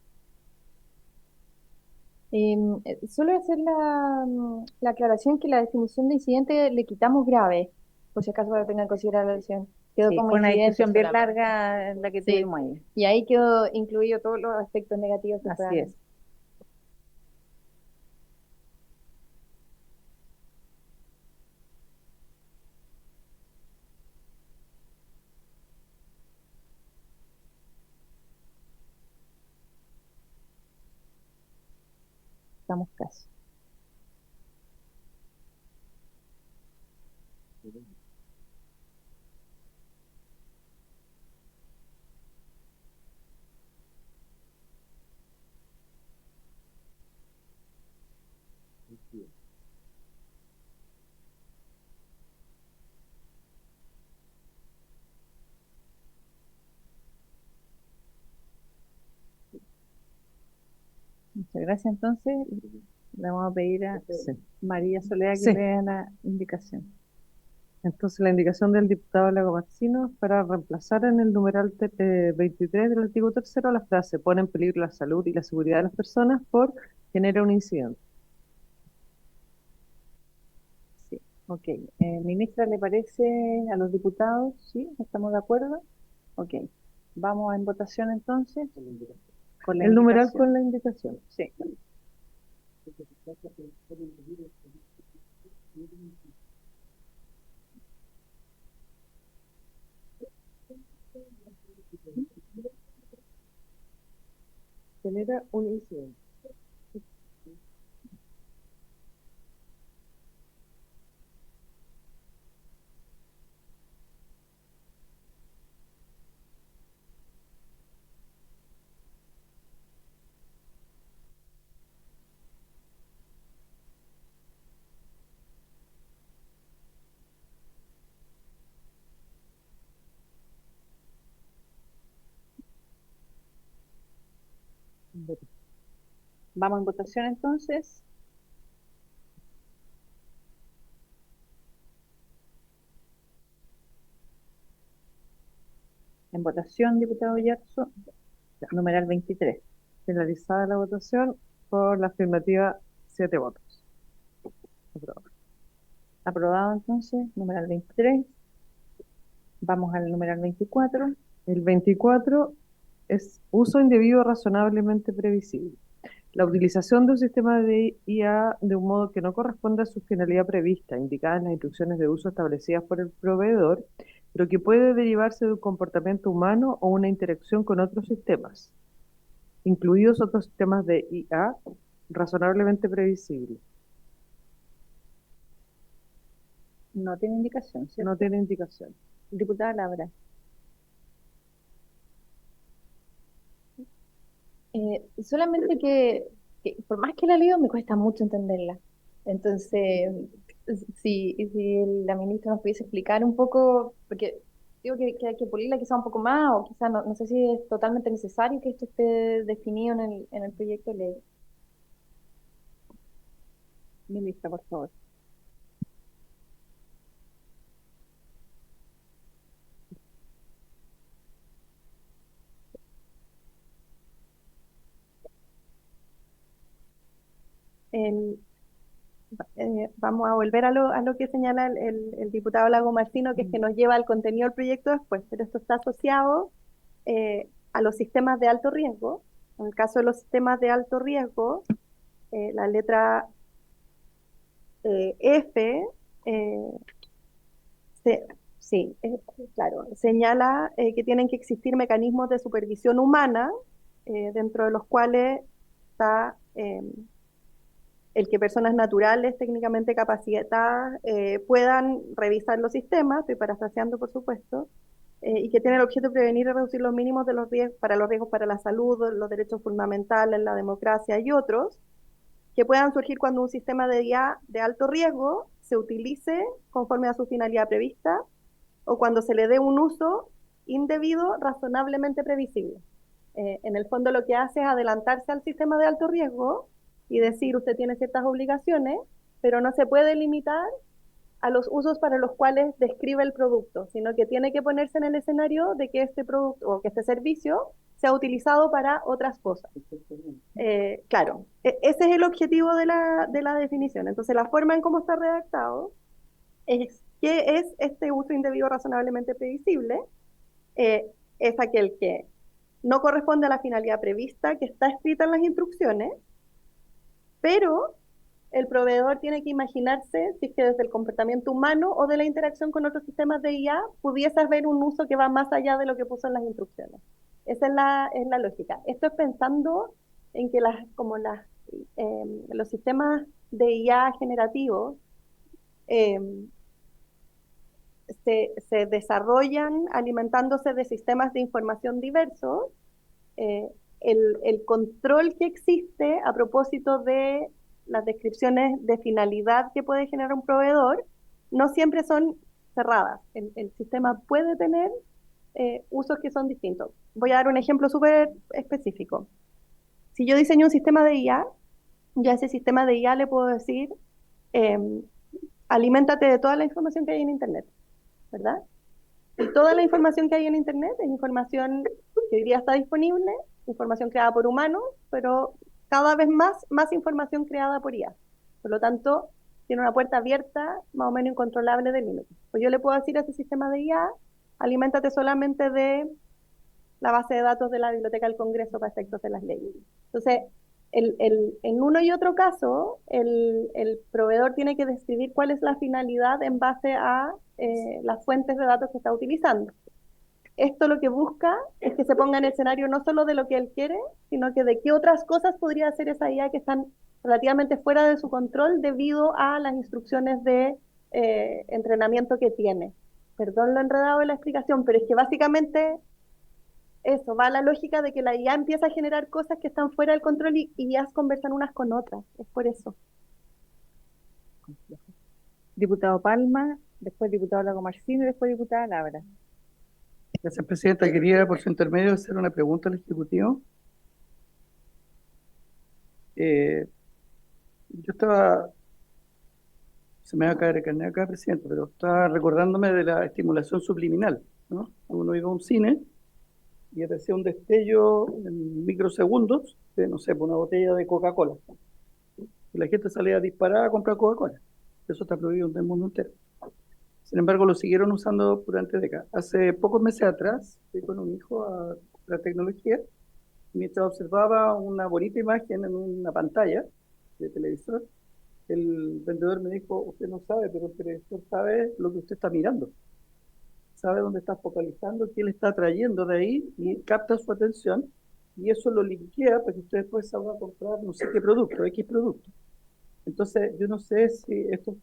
C: Solo hacer la aclaración que la definición de incidente le quitamos grave, por si acaso para tener en consideración. Quedó
A: Sí,
C: como
A: fue una
C: incidente
A: discusión bien
C: solamente.
A: larga la que
C: Sí.
A: tuvimos ahí.
C: Y ahí quedó incluido todos los aspectos negativos que
A: Así
C: puedan.
A: es. Estamos casi. Muchas gracias. Entonces, le vamos a pedir a
B: Sí.
A: María Soledad que
B: Sí.
A: lea la indicación.
B: Entonces, la indicación del diputado Lago Martino es para reemplazar en el numeral 23 del artículo 3º la frase pone en peligro la salud y la seguridad de las personas por genera un incidente.
A: Sí, ok. Ministra, ¿le parece a los diputados? ¿Sí? ¿Estamos de acuerdo? Ok. Vamos en votación entonces con la
B: El numeral
A: indicación.
B: con la indicación.
A: Sí.
B: Genera un incidente.
A: Vamos en votación entonces. En votación, diputado Yarzo, numeral 23.
B: Finalizada la votación, por la afirmativa, 7 votos. Aprobado.
A: Aprobado entonces, numeral 23. Vamos al numeral 24.
B: El 24 es uso indebido razonablemente previsible. La utilización de un sistema de IA de un modo que no corresponde a su finalidad prevista, indicada en las instrucciones de uso establecidas por el proveedor, pero que puede derivarse de un comportamiento humano o una interacción con otros sistemas, incluidos otros sistemas de IA razonablemente previsibles.
A: No tiene indicación, ¿cierto?
B: No tiene indicación.
A: Diputada Laura.
C: Solamente que por más que la leo, me cuesta mucho entenderla. Entonces, si la ministra nos pudiese explicar un poco, porque digo que hay que pulirla quizá un poco más, o quizá no sé si es totalmente necesario que esto esté definido en el proyecto de ley.
A: Ministra, por favor.
E: vamos a volver a lo que señala el diputado Lago Martino, que es que nos lleva al contenido del proyecto después, pero esto está asociado a los sistemas de alto riesgo. En el caso de los sistemas de alto riesgo, la letra F, eh, sí, claro, señala que tienen que existir mecanismos de supervisión humana, dentro de los cuales está el que personas naturales técnicamente capacitadas puedan revisar los sistemas, estoy parafraseando por supuesto, y que tiene el objeto de prevenir y reducir los mínimos de los riesgos para la salud, los derechos fundamentales, la democracia y otros, que puedan surgir cuando un sistema de IA de alto riesgo se utilice conforme a su finalidad prevista o cuando se le dé un uso indebido razonablemente previsible. En el fondo lo que hace es adelantarse al sistema de alto riesgo y decir usted tiene ciertas obligaciones, pero no se puede limitar a los usos para los cuales describe el producto, sino que tiene que ponerse en el escenario de que este producto o que este servicio sea utilizado para otras cosas. Claro, ese es el objetivo de la definición. Entonces, la forma en cómo está redactado es qué es este uso indebido razonablemente previsible. Es aquel que no corresponde a la finalidad prevista que está escrita en las instrucciones, pero el proveedor tiene que imaginarse si es que desde el comportamiento humano o de la interacción con otros sistemas de IA pudiese haber un uso que va más allá de lo que puso en las instrucciones. Esa es la lógica. Esto es pensando en que los sistemas de IA generativos se desarrollan alimentándose de sistemas de información diversos. El control que existe a propósito de las descripciones de finalidad que puede generar un proveedor no siempre son cerradas. El sistema puede tener usos que son distintos. Voy a dar un ejemplo súper específico. Si yo diseño un sistema de IA, yo a ese sistema de IA le puedo decir, aliméntate de toda la información que hay en Internet, ¿verdad? Y toda la información que hay en Internet es información que hoy día está disponible, información creada por humanos, pero cada vez más información creada por IA. Por lo tanto, tiene una puerta abierta, más o menos incontrolable de límites. Pues yo le puedo decir a ese sistema de IA, aliméntate solamente de la base de datos de la Biblioteca del Congreso para efectos de las leyes. Entonces, en uno y otro caso, el proveedor tiene que describir cuál es la finalidad en base a las fuentes de datos que está utilizando. Esto lo que busca es que se ponga en el escenario no solo de lo que él quiere, sino que de qué otras cosas podría hacer esa IA que están relativamente fuera de su control debido a las instrucciones de entrenamiento que tiene. Perdón lo enredado de la explicación, pero es que básicamente eso va a la lógica de que la IA empieza a generar cosas que están fuera del control y IAs conversan unas con otras. Es por eso.
A: Diputado Palma, después diputado Lago Marcino y después diputada Labra.
D: Gracias, Presidenta. Quería, por su intermedio, hacer una pregunta al Ejecutivo. Yo se me va a caer el carnet acá, Presidenta, pero estaba recordándome de la estimulación subliminal, ¿no? Uno iba a un cine y aparecía un destello en microsegundos de, no sé, una botella de Coca-Cola. Y la gente salía disparada a comprar Coca-Cola. Eso está prohibido en el mundo entero. Sin embargo, lo siguieron usando durante décadas. Hace pocos meses atrás, fui con un hijo a la tecnología, y mientras observaba una bonita imagen en una pantalla de televisor, el vendedor me dijo, usted no sabe, pero el televisor sabe lo que usted está mirando. Sabe dónde está focalizando, qué le está trayendo de ahí y capta su atención y eso lo linkea para que usted después salga a comprar no sé qué producto, X producto. Entonces, yo no sé si esto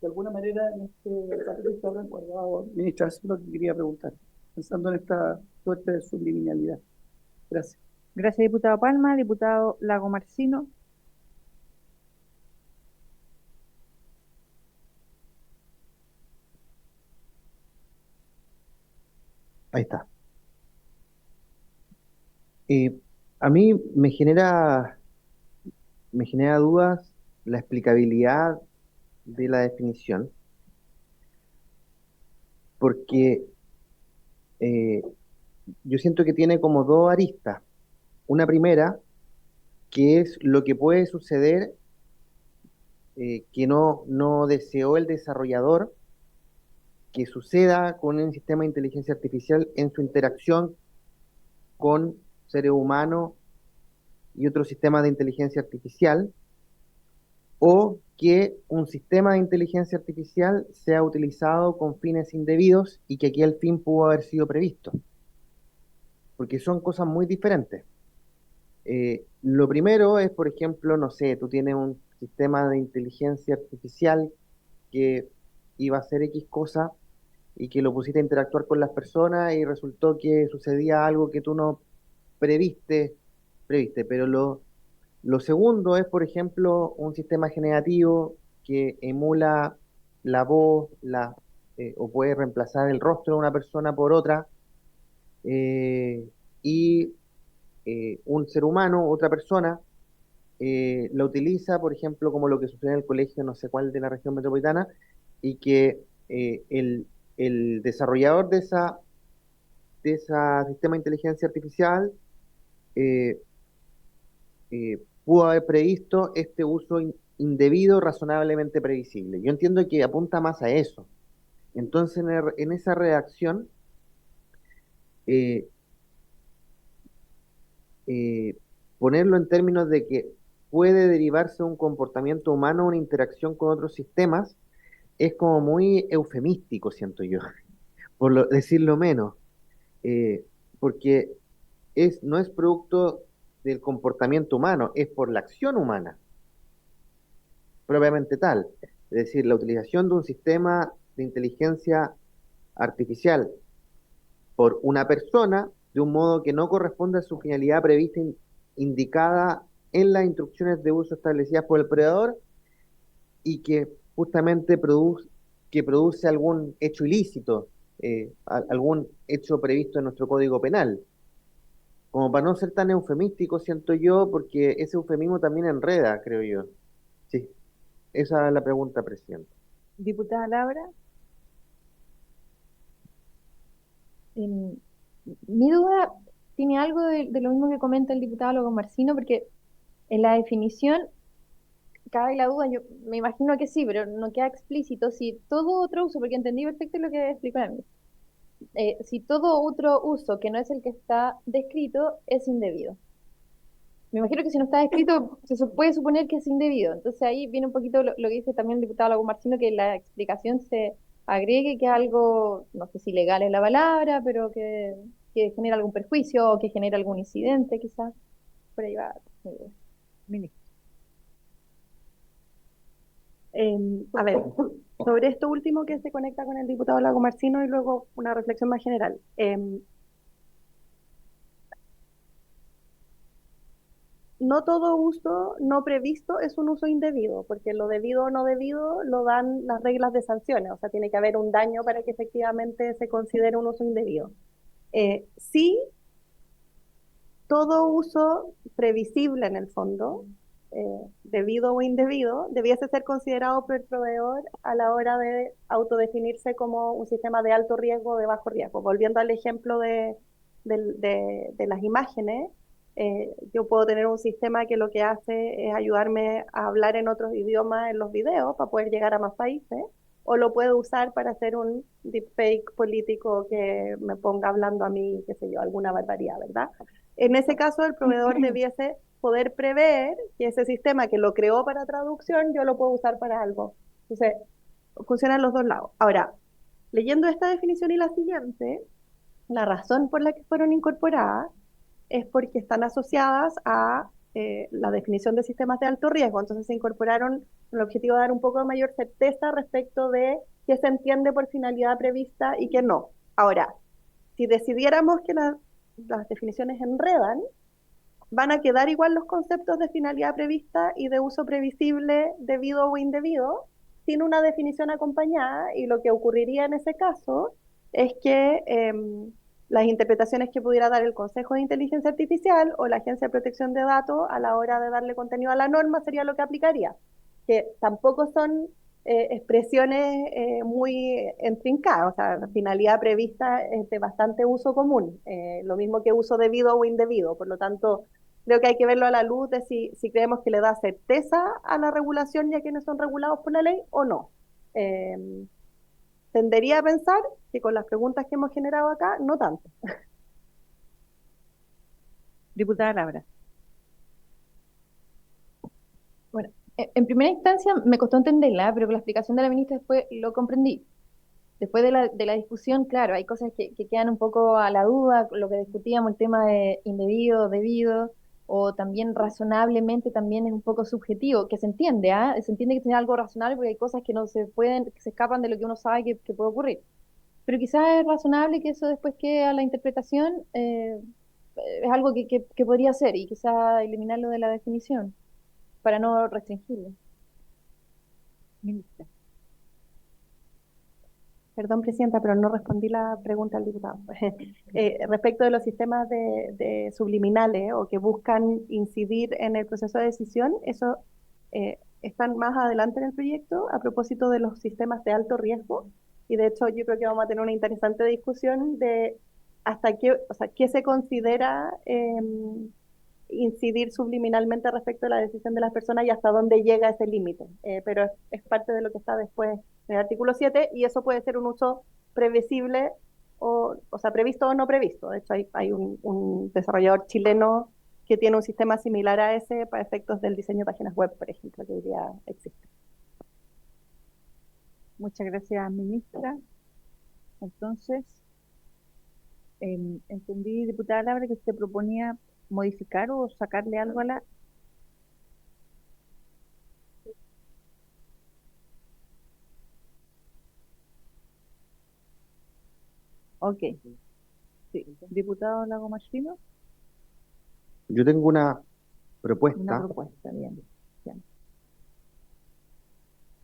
D: de alguna manera en este papel está encuadrado, ministra, eso es lo que quería preguntar, pensando en esta suerte de subliminalidad. Gracias.
A: Gracias, diputado Palma. Diputado Lago Marcino.
F: Ahí está. A mí me genera dudas la explicabilidad de la definición, porque yo siento que tiene como dos aristas. Una primera, que es lo que puede suceder que no deseó el desarrollador que suceda con un sistema de inteligencia artificial en su interacción con seres humanos y otros sistemas de inteligencia artificial, o que un sistema de inteligencia artificial sea utilizado con fines indebidos y que aquí el fin pudo haber sido previsto, porque son cosas muy diferentes. Lo primero es, por ejemplo, no sé, tú tienes un sistema de inteligencia artificial que iba a hacer X cosa y que lo pusiste a interactuar con las personas y resultó que sucedía algo que tú no previste, pero lo segundo es, por ejemplo, un sistema generativo que emula la voz, o puede reemplazar el rostro de una persona por otra, eh, y un ser humano, otra persona, la utiliza, por ejemplo, como lo que sucede en el colegio, no sé cuál de la región metropolitana, y que el desarrollador de esa sistema de inteligencia artificial eh, pudo haber previsto este uso indebido, razonablemente previsible. Yo entiendo que apunta más a eso. Entonces, en esa redacción, eh, eh, ponerlo en términos de que puede derivarse un comportamiento humano, una interacción con otros sistemas, es como muy eufemístico, siento yo, decirlo menos, eh, porque no es producto del comportamiento humano, es por la acción humana, propiamente tal. Es decir, la utilización de un sistema de inteligencia artificial por una persona de un modo que no corresponde a su finalidad prevista indicada en las instrucciones de uso establecidas por el predador y que justamente produce algún hecho ilícito, algún hecho previsto en nuestro Código Penal. Como para no ser tan eufemístico, siento yo, porque ese eufemismo también enreda, creo yo. Sí, esa es la pregunta, presidente.
A: Diputada Laura,
C: Em, Mi duda tiene algo de lo mismo que comenta el diputado Logo Marcino, porque en la definición cabe la duda, yo me imagino que sí, pero no queda explícito si todo otro uso, porque entendí perfecto lo que explicó a mí, si todo otro uso que no es el que está descrito es indebido. Me imagino que si no está descrito, puede suponer que es indebido. Entonces ahí viene un poquito lo que dice también el diputado Lago Marcino, que la explicación se agregue que algo, no sé si legal es la palabra, pero que genera algún perjuicio o que genera algún incidente, quizás. Por ahí va mi idea.
A: ministro.
E: A ver, sobre esto último que se conecta con el diputado Lago Marcino y luego una reflexión más general. No todo uso no previsto es un uso indebido, porque lo debido o no debido lo dan las reglas de sanciones, o sea, tiene que haber un daño para que efectivamente se considere un uso indebido. Sí, todo uso previsible en el fondo, debido o indebido, debiese ser considerado por el proveedor a la hora de autodefinirse como un sistema de alto riesgo o de bajo riesgo. Volviendo al ejemplo de las imágenes, yo puedo tener un sistema que lo que hace es ayudarme a hablar en otros idiomas en los videos para poder llegar a más países, o lo puedo usar para hacer un deepfake político que me ponga hablando a mí, qué sé yo, alguna barbaridad, ¿verdad? En ese caso, el proveedor debiese poder prever que ese sistema que lo creó para traducción, yo lo puedo usar para algo. Entonces, funcionan los dos lados. Ahora, leyendo esta definición y la siguiente, la razón por la que fueron incorporadas es porque están asociadas a la definición de sistemas de alto riesgo. Entonces se incorporaron con el objetivo de dar un poco de mayor certeza respecto de qué se entiende por finalidad prevista y qué no. Ahora, si decidiéramos que las definiciones enredan, van a quedar igual los conceptos de finalidad prevista y de uso previsible, debido o indebido, sin una definición acompañada, y lo que ocurriría en ese caso es que las interpretaciones que pudiera dar el Consejo de Inteligencia Artificial o la Agencia de Protección de Datos a la hora de darle contenido a la norma sería lo que aplicaría, que tampoco son expresiones muy intrincadas, o sea, la finalidad prevista es de bastante uso común, lo mismo que uso debido o indebido, por lo tanto, Creo que hay que verlo a la luz de si creemos que le da certeza a la regulación y a quienes son regulados por la ley o no. Eh, Tendería a pensar que con las preguntas que hemos generado acá, no tanto.
A: Diputada Labra.
C: Bueno, en primera instancia me costó entenderla, pero con la explicación de la ministra después lo comprendí. Después de la discusión, claro, hay cosas que quedan un poco a la duda, lo que discutíamos, el tema de indebido, debido, o también razonablemente también es un poco subjetivo, que se entiende, ¿ah? Se entiende que tiene algo razonable porque hay cosas que no se pueden, que se escapan de lo que uno sabe que puede ocurrir. Pero quizás es razonable que eso después quede a la interpretación, es algo que podría ser y quizás eliminarlo de la definición para no restringirlo.
A: Ministra.
E: Perdón, Presidenta, pero no respondí la pregunta al diputado. Respecto de los sistemas de subliminales o que buscan incidir en el proceso de decisión, eso están más adelante en el proyecto a propósito de los sistemas de alto riesgo. Y de hecho, yo creo que vamos a tener una interesante discusión de hasta qué, o sea, qué se considera incidir subliminalmente respecto a la decisión de las personas y hasta dónde llega ese límite. Pero es parte de lo que está después en el artículo 7 y eso puede ser un uso previsible o sea, previsto o no previsto. De hecho, hay un desarrollador chileno que tiene un sistema similar a ese para efectos del diseño de páginas web, por ejemplo, que hoy día existe.
A: Muchas gracias, ministra. Entonces, entendí, diputada Labra, que usted proponía modificar o sacarle algo a la... Ok, sí. Diputado Lago Machino,
F: Yo tengo una
A: una
F: propuesta.
A: propuesta, bien. Bien.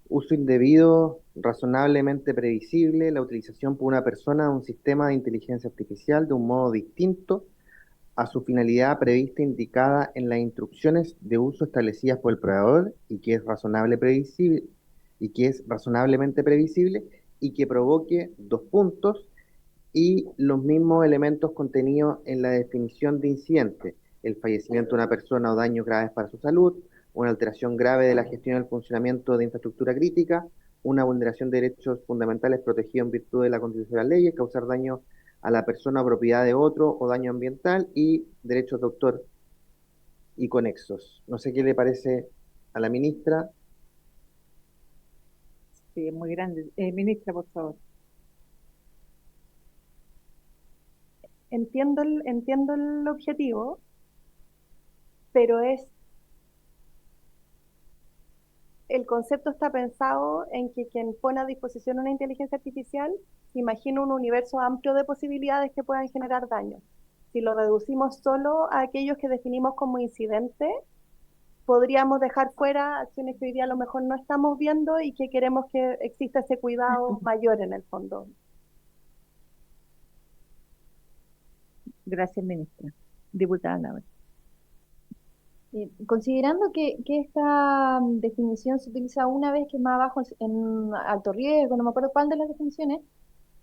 F: Uso indebido, razonablemente previsible, la utilización por una persona de un sistema de inteligencia artificial de un modo distinto a su finalidad prevista indicada en las instrucciones de uso establecidas por el proveedor y que es razonablemente previsible y que provoque dos puntos y los mismos elementos contenidos en la definición de incidente: el fallecimiento de una persona o daños graves para su salud, una alteración grave de la gestión y el funcionamiento de infraestructura crítica, una vulneración de derechos fundamentales protegidos en virtud de la Constitución de las leyes, causar daño a la persona o propiedad de otro o daño ambiental y derechos de autor y conexos. No sé qué le parece a la ministra.
A: Sí, es muy grande. Ministra, por favor.
E: Entiendo el objetivo, pero el concepto está pensado en que quien pone a disposición una inteligencia artificial imagina un universo amplio de posibilidades que puedan generar daño. Si lo reducimos solo a aquellos que definimos como incidentes, podríamos dejar fuera acciones que hoy día a lo mejor no estamos viendo y que queremos que exista ese cuidado mayor en el fondo.
A: Gracias, ministra. Diputada Labra.
C: Considerando que esta definición se utiliza una vez que es más abajo en alto riesgo, no me acuerdo cuál de las definiciones,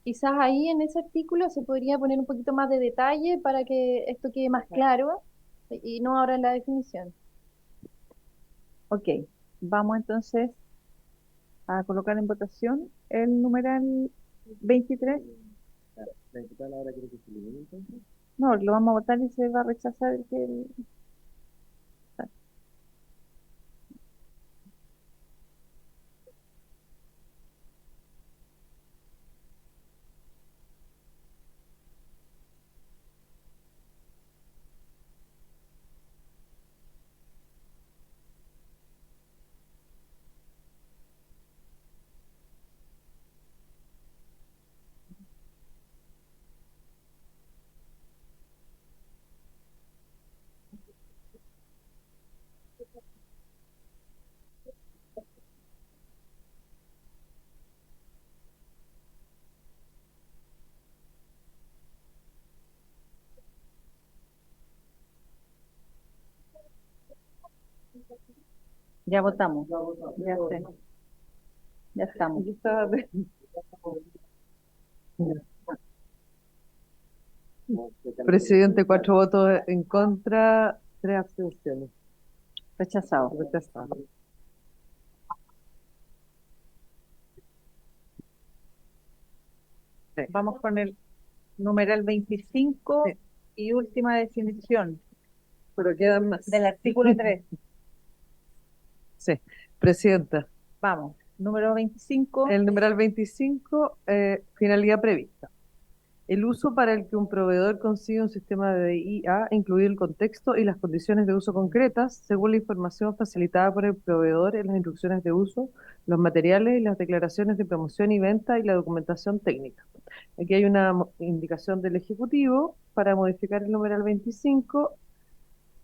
C: quizás ahí en ese artículo se podría poner un poquito más de detalle para que esto quede más claro y no ahora en la definición.
A: Ok, vamos entonces a colocar en votación el numeral 23. No, lo vamos a votar y se va a rechazar el que... Ya votamos. Ya sé. Ya estamos. Yo estaba...
B: Presidente, 4 votos en contra, 3 abstenciones.
A: Rechazado.
B: Rechazado. Sí.
A: Vamos con el numeral 25
B: Sí.
A: y última definición
B: Pero quedan más.
A: del artículo 3.
B: Sí. Presidenta,
A: Vamos, número 25.
B: el numeral 25, finalidad prevista. El uso para el que un proveedor consigue un sistema de IA, incluir el contexto y las condiciones de uso concretas, según la información facilitada por el proveedor en las instrucciones de uso, los materiales y las declaraciones de promoción y venta y la documentación técnica. Aquí hay una indicación del Ejecutivo para modificar el numeral 25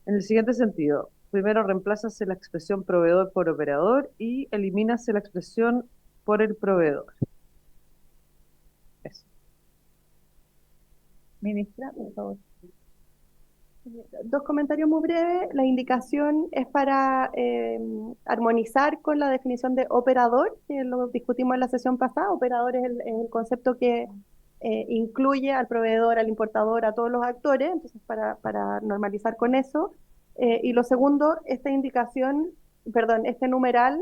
B: en el siguiente sentido. Primero, reemplázase la expresión proveedor por operador y elimínase la expresión por el proveedor. Eso.
A: Ministra, por favor.
E: Dos comentarios muy breves. La indicación es para armonizar con la definición de operador, que lo discutimos en la sesión pasada. Operador es el concepto que incluye al proveedor, al importador, a todos los actores, entonces para normalizar con eso. Y lo segundo, esta indicación, perdón, este numeral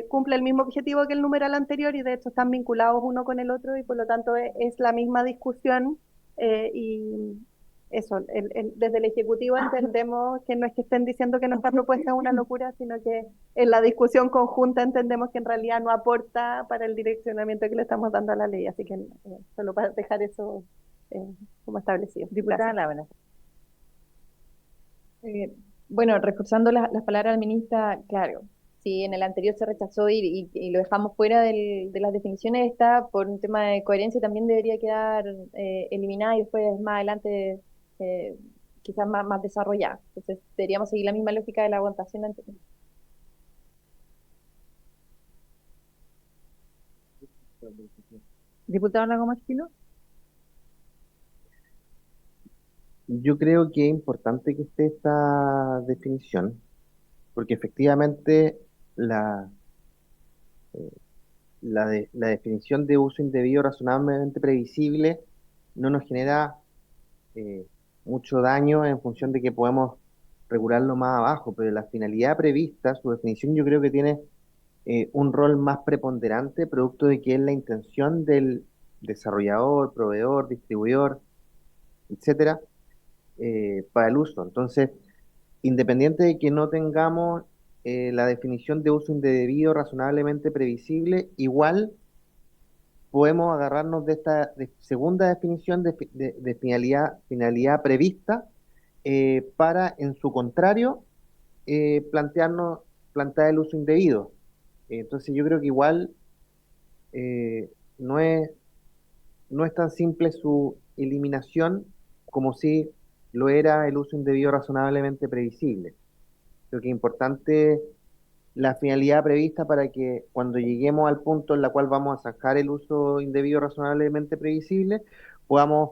E: cumple el mismo objetivo que el numeral anterior y de hecho están vinculados uno con el otro y por lo tanto es la misma discusión y eso, desde el Ejecutivo entendemos que no es que estén diciendo que nuestra propuesta es una locura, sino que en la discusión conjunta entendemos que en realidad no aporta para el direccionamiento que le estamos dando a la ley, así que solo para dejar eso como establecido.
A: Diputada
E: Gracias.
A: Labra.
C: Bueno, reforzando las palabras del ministra, claro, si en el anterior se rechazó y lo dejamos fuera de las definiciones, esta por un tema de coherencia también debería quedar eliminada y después más adelante quizás más desarrollada. Entonces deberíamos seguir la misma lógica de la votación anterior.
A: Diputado Lago Martino.
F: Yo creo que es importante que esté esta definición, porque efectivamente la, la definición de uso indebido razonablemente previsible no nos genera eh, mucho daño en función de que podemos regularlo más abajo, pero la finalidad prevista, su definición yo creo que tiene un rol más preponderante, producto de que es la intención del desarrollador, proveedor, distribuidor, etcétera, para el uso. Entonces, independiente de que no tengamos la definición de uso indebido razonablemente previsible, igual podemos agarrarnos de esta segunda definición de finalidad prevista para, en su contrario, plantear el uso indebido. Entonces yo creo que igual eh, no es, no es tan simple su eliminación como si lo era el uso indebido razonablemente previsible. Creo que es importante la finalidad prevista para que cuando lleguemos al punto en la cual vamos a sacar el uso indebido razonablemente previsible, podamos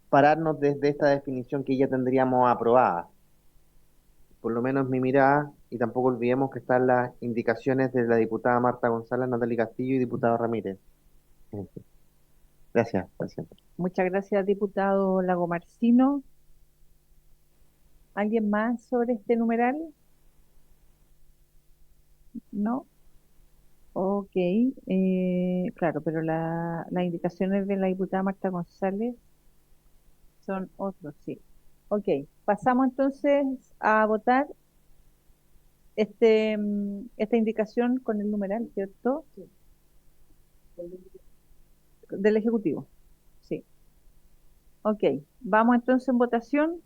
F: pararnos desde esta definición que ya tendríamos aprobada. Por lo menos mi mirada, y tampoco olvidemos que están las indicaciones de la diputada Marta González, Natalia Castillo y diputado Ramírez. Gracias, presidente.
A: Muchas gracias, diputado Lago Martino. ¿Alguien más sobre este numeral? ¿No? Ok, claro, pero las indicaciones de la diputada Marta González son otros, sí. Ok, pasamos entonces a votar esta indicación con el numeral, ¿cierto? Del Ejecutivo. Sí. Ok, vamos entonces en votación.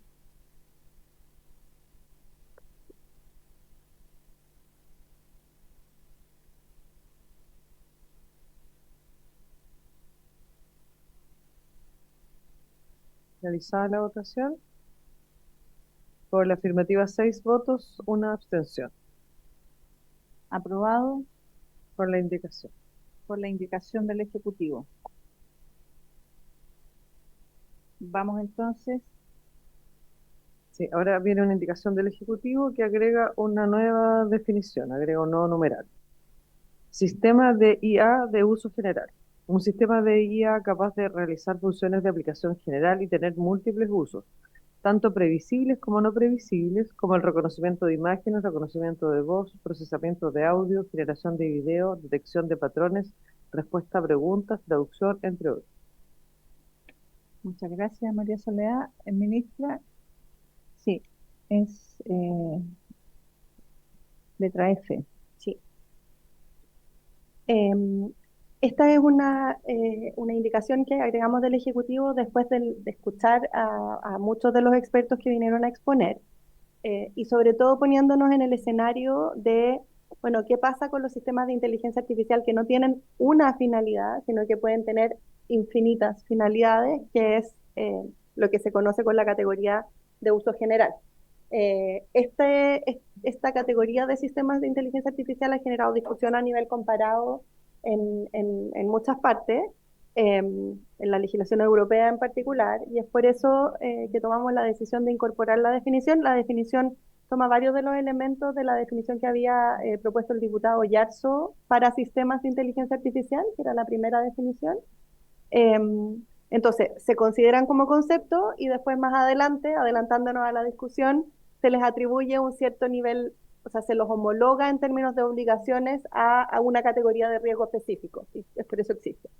B: Realizada la votación. Por la afirmativa 6 votos, una abstención.
A: Aprobado
B: Por la indicación.
A: por la indicación del Ejecutivo. Vamos entonces.
B: Sí, ahora viene una indicación del Ejecutivo que agrega una nueva definición, agrega un nuevo numeral. Sistema de IA de uso general. Un sistema de IA capaz de realizar funciones de aplicación general y tener múltiples usos. tanto previsibles como no previsibles, como el reconocimiento de imágenes, reconocimiento de voz, procesamiento de audio, generación de video, detección de patrones, respuesta a preguntas, traducción, entre otros.
A: Muchas gracias, María Soledad. Ministra, sí, es letra F.
E: Sí. Em, Esta es una indicación que agregamos del Ejecutivo después de escuchar a muchos de los expertos que vinieron a exponer, y sobre todo poniéndonos en el escenario de, bueno, ¿qué pasa con los sistemas de inteligencia artificial que no tienen una finalidad, sino que pueden tener infinitas finalidades, que es lo que se conoce con la categoría de uso general? Esta categoría de sistemas de inteligencia artificial ha generado discusión a nivel comparado en muchas partes, en la legislación europea en particular, y es por eso que tomamos la decisión de incorporar la definición. La definición toma varios de los elementos de la definición que había propuesto el diputado Yarzo para sistemas de inteligencia artificial, que era la primera definición. Entonces, se consideran como concepto y después más adelante, adelantándonos a la discusión, se les atribuye un cierto nivel, o sea, se los homologa en términos de obligaciones a una categoría de riesgo específico, y es por eso existe.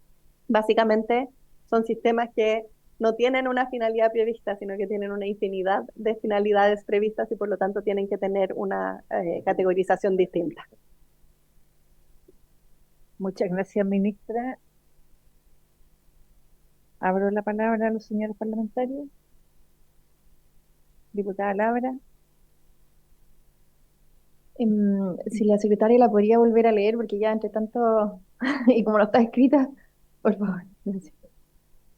E: Básicamente son sistemas que no tienen una finalidad prevista, sino que tienen una infinidad de finalidades previstas y por lo tanto tienen que tener una categorización distinta.
A: Muchas gracias, ministra. Abro la palabra a los señores parlamentarios. Diputada Labra.
C: Si la secretaria la podría volver a leer, porque ya entre tanto, y como no está escrita, por favor. Gracias.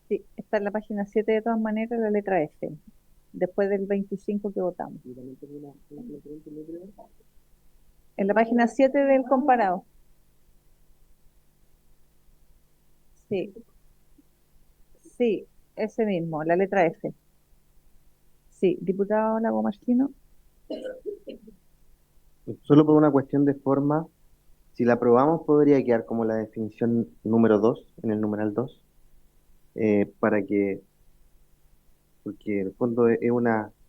A: Sí, está en la página 7 de todas maneras, la letra F, después del 25 que votamos. En la página 7 del comparado. Sí, sí, ese mismo, la letra F. Sí, diputado Lago Marquino.
F: Solo por una cuestión de forma, si la aprobamos podría quedar como la definición número 2 en el numeral 2, para que, porque en el fondo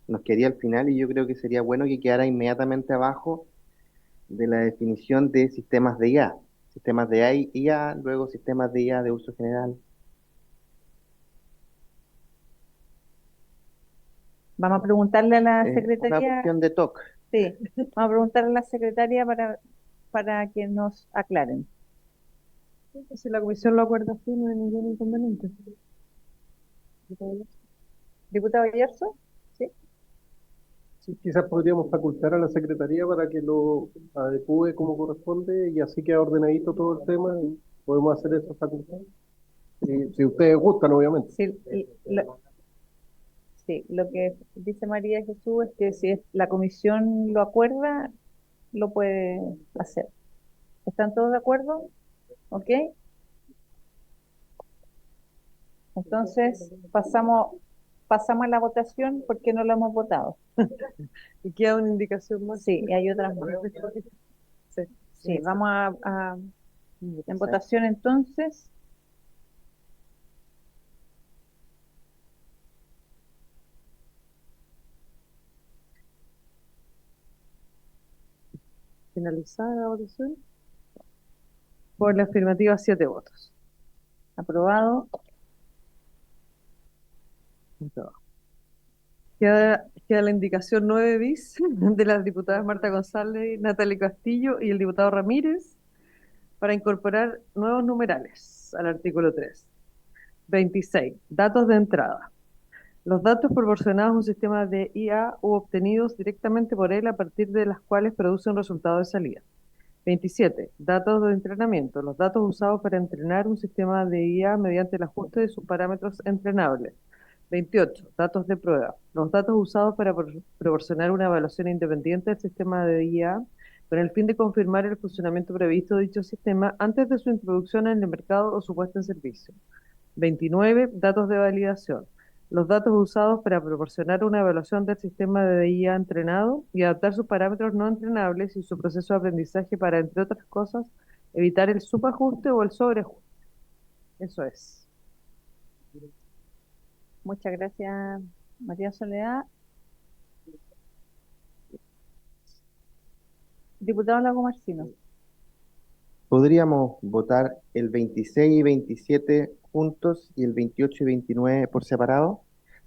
F: nos quedaría al final y yo creo que sería bueno que quedara inmediatamente abajo de la definición de sistemas de IA. Sistemas de IA, luego sistemas de IA de uso general.
A: Vamos a preguntarle a la
F: Una
A: secretaría.
F: cuestión de TOC.
A: Sí, vamos a preguntarle a la secretaria para que nos aclaren.
B: Si la comisión lo acuerda así, no hay ningún inconveniente.
A: Diputado Ayerzo. Sí.
G: Sí, quizás podríamos facultar a la Secretaría para que lo adecue como corresponde y así queda ordenadito todo el tema y podemos hacer esa facultad. Si ustedes gustan, obviamente.
A: Sí, sí, lo que dice María Jesús es que si la comisión lo acuerda, lo puede hacer. ¿Están todos de acuerdo? ¿Ok? Entonces pasamos a la votación porque no lo hemos votado.
B: Y queda una indicación más.
A: Sí, y hay otras más.
B: Sí,
A: Sí, vamos en votación entonces.
B: Finalizada la votación. Por la afirmativa, 7 votos.
A: Aprobado.
B: Queda la indicación 9 bis de las diputadas Marta González, Natalie Castillo y el diputado Ramírez para incorporar nuevos numerales al artículo 3. 26. Datos de entrada. Los datos proporcionados a un sistema de IA u obtenidos directamente por él a partir de las cuales produce un resultado de salida. 27. Datos de entrenamiento. Los datos usados para entrenar un sistema de IA mediante el ajuste de sus parámetros entrenables. 28. Datos de prueba. Los datos usados para proporcionar una evaluación independiente del sistema de IA con el fin de confirmar el funcionamiento previsto de dicho sistema antes de su introducción en el mercado o su puesta en servicio. 29. Datos de validación. Los datos usados para proporcionar una evaluación del sistema de IA entrenado y adaptar sus parámetros no entrenables y su proceso de aprendizaje para, entre otras cosas, evitar el subajuste o el sobreajuste. Eso es.
A: Muchas gracias, María Soledad. Diputado Lago Marcino.
F: Podríamos votar el 26 y 27 juntos y el 28 y 29 por separado,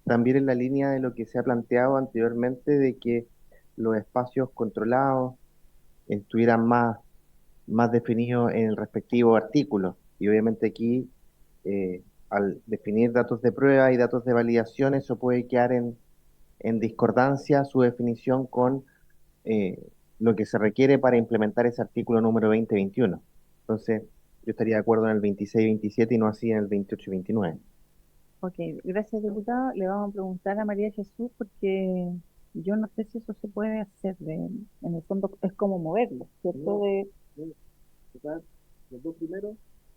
F: también en la línea de lo que se ha planteado anteriormente de que los espacios controlados estuvieran más definidos en el respectivo artículo. Y obviamente aquí, al definir datos de prueba y datos de validación, eso puede quedar en discordancia su definición con eh, lo que se requiere para implementar ese artículo número 2021. Entonces, yo estaría de acuerdo en el 26 y 27 y no así en el 28 y 29.
A: Ok, gracias, diputado. Le vamos a preguntar a María Jesús porque yo no sé si eso se puede hacer. En el fondo es como moverlo, ¿cierto?
F: Los dos primeros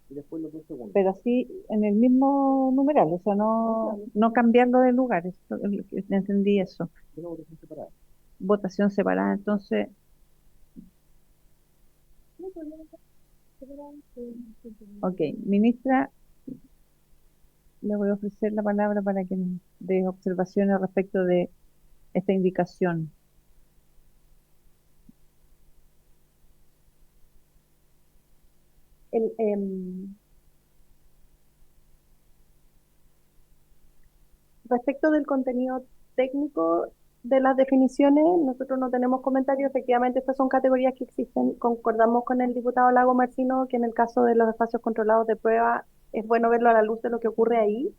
F: y después los dos segundos.
A: Pero así en el mismo numeral, o sea, no cambiarlo de lugar. Entendí eso.
F: Una votación separada.
A: Votación separada, entonces. Ok, ministra, le voy a ofrecer la palabra para que nos dé observaciones respecto de esta indicación.
E: El, respecto del contenido técnico de las definiciones, nosotros no tenemos comentarios. Efectivamente, estas son categorías que existen. Concordamos con el diputado Lago Marcino que en el caso de los espacios controlados de prueba es bueno verlo a la luz de lo que ocurre ahí.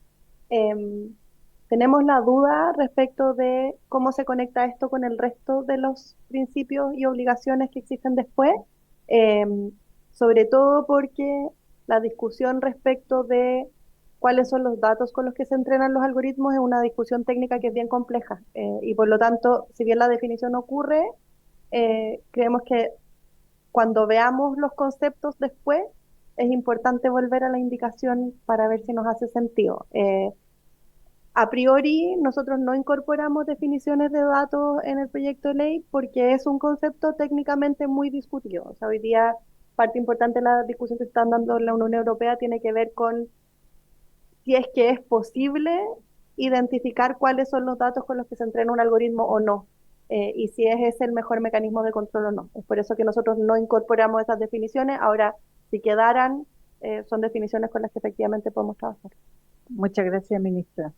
E: Tenemos la duda respecto de cómo se conecta esto con el resto de los principios y obligaciones que existen después, sobre todo porque la discusión respecto de cuáles son los datos con los que se entrenan los algoritmos es una discusión técnica que es bien compleja, y por lo tanto, si bien la definición ocurre, creemos que cuando veamos los conceptos después, es importante volver a la indicación para ver si nos hace sentido. A priori, nosotros no incorporamos definiciones de datos en el proyecto de ley porque es un concepto técnicamente muy discutido. O sea, hoy día parte importante de la discusión que están dando en la Unión Europea tiene que ver con si es que es posible identificar cuáles son los datos con los que se entrena un algoritmo o no, y si es ese el mejor mecanismo de control o no. Es por eso que nosotros no incorporamos esas definiciones. Ahora, si quedaran, son definiciones con las que efectivamente podemos trabajar.
A: Muchas gracias, ministra.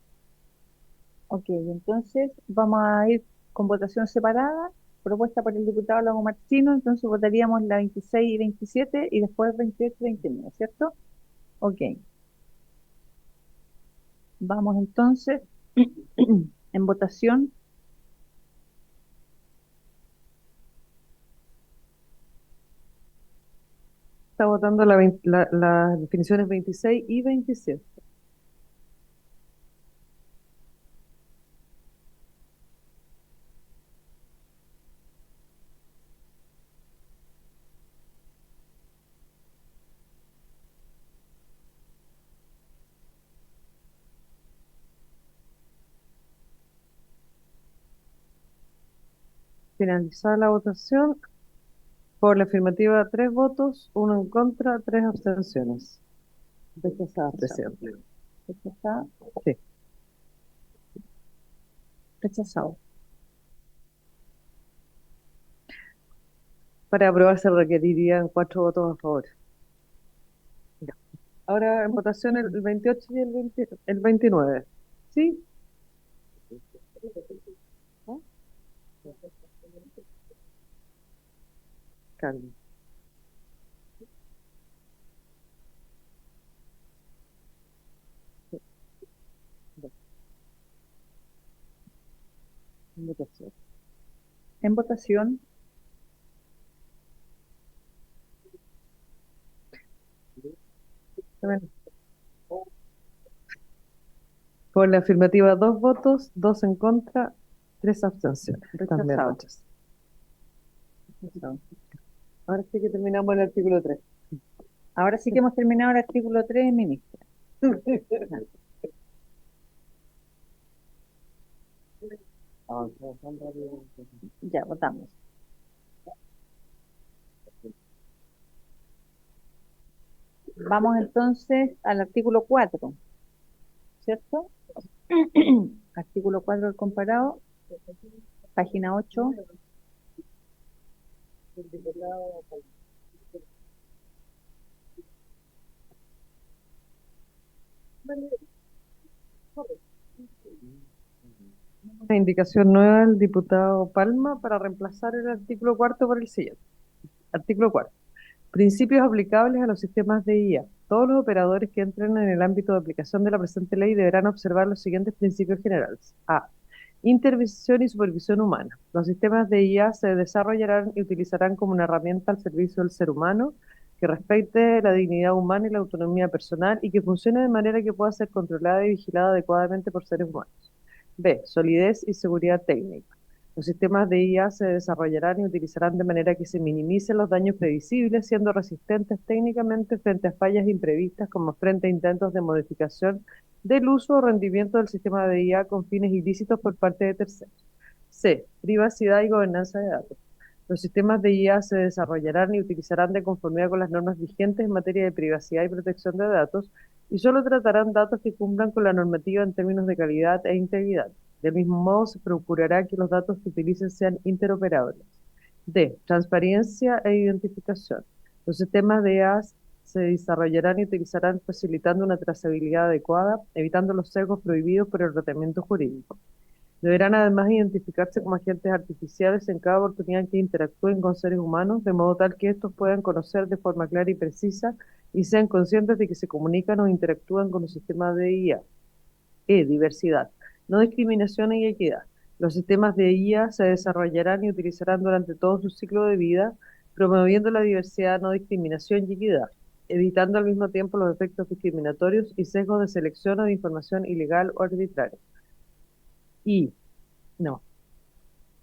A: Ok, entonces vamos a ir con votación separada, propuesta por el diputado Lago Martino. Entonces votaríamos la 26 y 27 y después 28 y 29, ¿cierto? Ok, vamos entonces en votación.
B: Está votando las definiciones 26 y 27. Finalizada la votación, por la afirmativa 3 votos, 1 en contra, 3 abstenciones.
A: Rechazado.
B: Presidente.
A: Rechazado.
B: Sí.
A: Rechazado.
B: Para aprobar se requerirían 4 votos a favor. Ya. Ahora en votación el 28 y el 29. ¿Sí? Carmen. En votación.
A: En votación.
B: Por la afirmativa 2 votos, 2 en contra, 3 abstenciones. También
A: Rechazado.
B: rechazado. Ahora sí que terminamos el artículo 3.
A: Ahora sí que hemos terminado el artículo 3, ministra. Ya, votamos. Vamos entonces al artículo 4, ¿cierto? artículo 4 del comparado, página 8.
B: Una indicación nueva del diputado Palma para reemplazar el artículo cuarto por el siguiente. Artículo cuarto. Principios aplicables a los sistemas de IA. Todos los operadores que entren en el ámbito de aplicación de la presente ley deberán observar los siguientes principios generales. A. Intervención y supervisión humana. Los sistemas de IA se desarrollarán y utilizarán como una herramienta al servicio del ser humano que respete la dignidad humana y la autonomía personal y que funcione de manera que pueda ser controlada y vigilada adecuadamente por seres humanos. B. Solidez y seguridad técnica. Los sistemas de IA se desarrollarán y utilizarán de manera que se minimicen los daños previsibles, siendo resistentes técnicamente frente a fallas imprevistas como frente a intentos de modificación del uso o rendimiento del sistema de IA con fines ilícitos por parte de terceros. C. Privacidad y gobernanza de datos. Los sistemas de IA se desarrollarán y utilizarán de conformidad con las normas vigentes en materia de privacidad y protección de datos y solo tratarán datos que cumplan con la normativa en términos de calidad e integridad. Del mismo modo, se procurará que los datos que utilicen sean interoperables. D. Transparencia e identificación. Los sistemas de IA se desarrollarán y utilizarán facilitando una trazabilidad adecuada, evitando los sesgos prohibidos por el tratamiento jurídico. Deberán además identificarse como agentes artificiales en cada oportunidad que interactúen con seres humanos, de modo tal que estos puedan conocer de forma clara y precisa y sean conscientes de que se comunican o interactúan con los sistemas de IA. Diversidad. No discriminación y equidad. Los sistemas de IA se desarrollarán y utilizarán durante todo su ciclo de vida, promoviendo la diversidad, no discriminación y equidad, evitando al mismo tiempo los efectos discriminatorios y sesgos de selección o de información ilegal o arbitraria.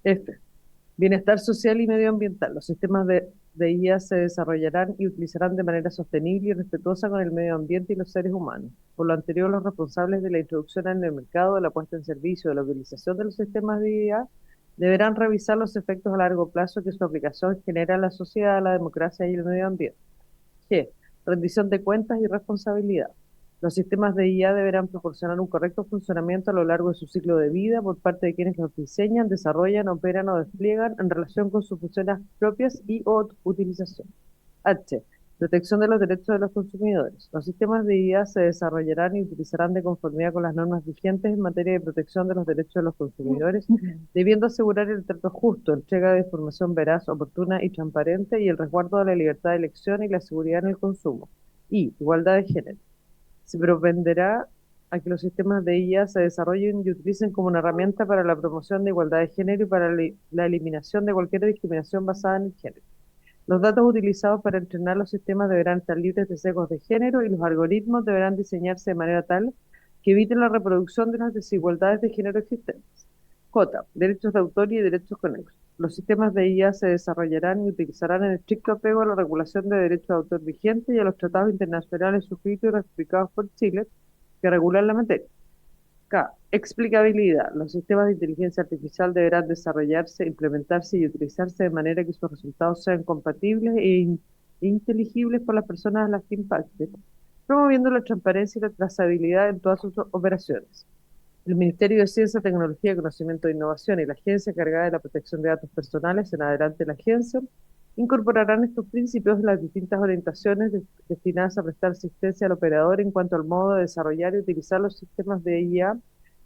B: F. Bienestar social y medioambiental. Los sistemas de IA se desarrollarán y utilizarán de manera sostenible y respetuosa con el medio ambiente y los seres humanos. Por lo anterior, los responsables de la introducción en el mercado, de la puesta en servicio, de la utilización de los sistemas de IA, deberán revisar los efectos a largo plazo que su aplicación genera en la sociedad, la democracia y el medio ambiente. G. Rendición de cuentas y responsabilidad. Los sistemas de IA deberán proporcionar un correcto funcionamiento a lo largo de su ciclo de vida por parte de quienes los diseñan, desarrollan, operan o despliegan en relación con sus funciones propias y/o utilización. H. Protección de los derechos de los consumidores. Los sistemas de IA se desarrollarán y utilizarán de conformidad con las normas vigentes en materia de protección de los derechos de los consumidores, debiendo asegurar el trato justo, entrega de información veraz, oportuna y transparente y el resguardo de la libertad de elección y la seguridad en el consumo. Igualdad de género. Se propenderá a que los sistemas de IA se desarrollen y utilicen como una herramienta para la promoción de igualdad de género y para la eliminación de cualquier discriminación basada en el género. Los datos utilizados para entrenar los sistemas deberán estar libres de sesgos de género y los algoritmos deberán diseñarse de manera tal que eviten la reproducción de las desigualdades de género existentes. J. Derechos de autor y derechos conexos. Los sistemas de IA se desarrollarán y utilizarán en estricto apego a la regulación de derechos de autor vigente y a los tratados internacionales suscritos y ratificados por Chile que regulan la materia. K. Explicabilidad. Los sistemas de inteligencia artificial deberán desarrollarse, implementarse y utilizarse de manera que sus resultados sean compatibles e inteligibles por las personas a las que impacten, promoviendo la transparencia y la trazabilidad en todas sus operaciones. El Ministerio de Ciencia, Tecnología, Conocimiento e Innovación y la agencia encargada de la protección de datos personales, en adelante la agencia, incorporarán estos principios en las distintas orientaciones destinadas a prestar asistencia al operador en cuanto al modo de desarrollar y utilizar los sistemas de IA,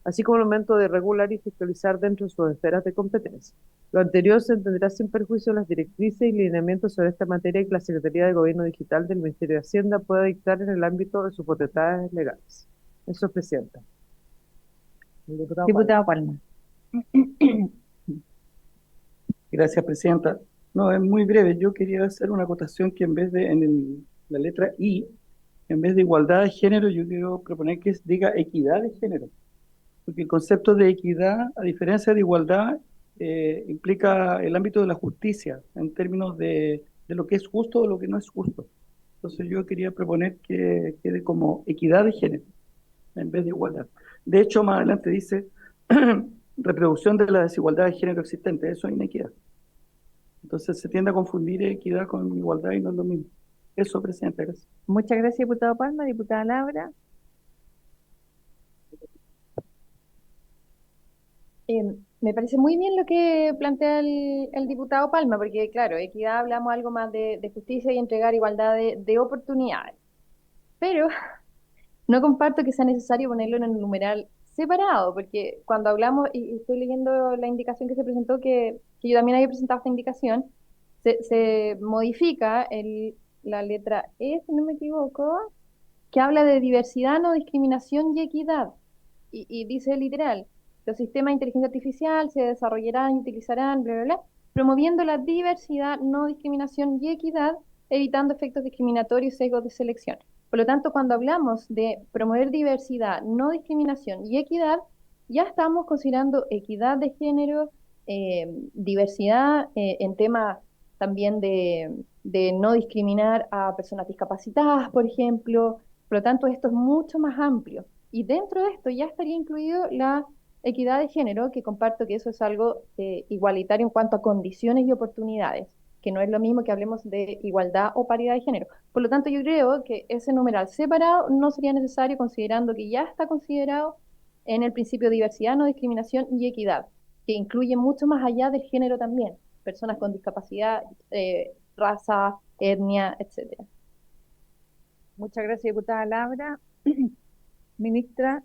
B: así como el momento de regular y fiscalizar dentro de sus esferas de competencia. Lo anterior se entenderá sin perjuicio de las directrices y lineamientos sobre esta materia que la Secretaría de Gobierno Digital del Ministerio de Hacienda pueda dictar en el ámbito de sus potestades legales. Eso es, Presidenta.
A: Diputado Palma.
D: Gracias, Presidenta. No, es muy breve. Yo quería hacer una acotación que en vez de, la letra I, en vez de igualdad de género, yo quiero proponer que diga equidad de género. Porque el concepto de equidad, a diferencia de igualdad, implica el ámbito de la justicia, en términos de lo que es justo o lo que no es justo. Entonces yo quería proponer que quede como equidad de género, en vez de igualdad. De hecho, más adelante dice reproducción de la desigualdad de género existente. Eso es inequidad. Entonces se tiende a confundir equidad con igualdad y no es lo mismo. Eso, Presidenta, gracias.
A: Muchas gracias, diputado Palma. Diputada Laura.
C: Me parece muy bien lo que plantea el diputado Palma, porque claro, equidad hablamos algo más de justicia y entregar igualdad de oportunidades. Pero no comparto que sea necesario ponerlo en el numeral separado, porque cuando hablamos, y estoy leyendo la indicación que se presentó, que yo también había presentado esta indicación, se modifica la letra E, si no me equivoco, que habla de diversidad, no discriminación y equidad. Y dice literal, los sistemas de inteligencia artificial se desarrollarán y utilizarán, bla, bla, bla, promoviendo la diversidad, no discriminación y equidad, evitando efectos discriminatorios y sesgos de selección. Por lo tanto, cuando hablamos de promover diversidad, no discriminación y equidad, ya estamos considerando equidad de género, diversidad en temas también de no discriminar a personas discapacitadas, por ejemplo. Por lo tanto, esto es mucho más amplio. Y dentro de esto ya estaría incluido la equidad de género, que comparto que eso es algo igualitario en cuanto a condiciones y oportunidades, que no es lo mismo que hablemos de igualdad o paridad de género. Por lo tanto, yo creo que ese numeral separado no sería necesario, considerando que ya está considerado en el principio de diversidad, no discriminación y equidad, que incluye mucho más allá del género también, personas con discapacidad, raza, etnia, etcétera.
A: Muchas gracias, diputada Labra. Ministra,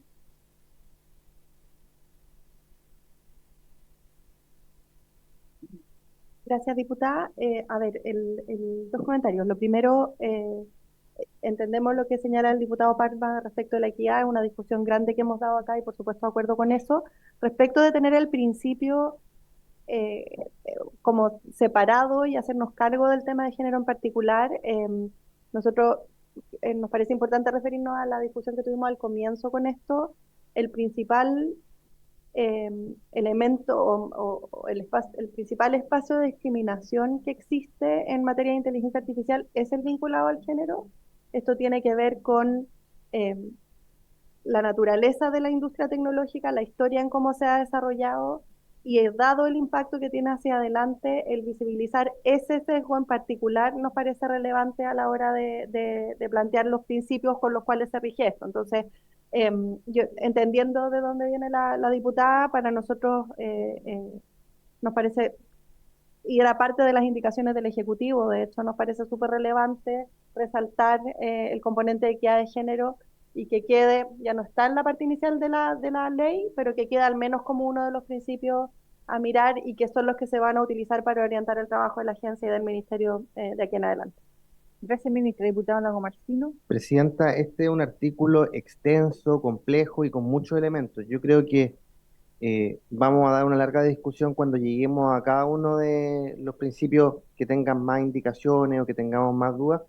E: Gracias, diputada. A ver, dos comentarios. Lo primero, entendemos lo que señala el diputado Parma respecto de la equidad, es una discusión grande que hemos dado acá y por supuesto de acuerdo con eso. Respecto de tener el principio eh, como separado y hacernos cargo del tema de género en particular, nosotros nos parece importante referirnos a la discusión que tuvimos al comienzo con esto. El principal elemento o el principal espacio de discriminación que existe en materia de inteligencia artificial es el vinculado al género. Esto tiene que ver con eh, la naturaleza de la industria tecnológica, la historia en cómo se ha desarrollado y dado el impacto que tiene hacia adelante, el visibilizar ese sesgo en particular nos parece relevante a la hora de plantear los principios con los cuales se rige esto. Entonces, yo entendiendo de dónde viene la diputada, para nosotros nos parece, y era parte de las indicaciones del Ejecutivo, de hecho nos parece súper relevante resaltar el componente de equidad de género y que quede, ya no está en la parte inicial de la ley, pero que queda al menos como uno de los principios a mirar y que son los que se van a utilizar para orientar el trabajo de la agencia y del ministerio de aquí en adelante.
A: gracias, ministra. Diputado Lago Marcino.
F: Presidenta, este es un artículo extenso, complejo y con muchos elementos. Yo creo que vamos a dar una larga discusión cuando lleguemos a cada uno de los principios que tengan más indicaciones o que tengamos más dudas,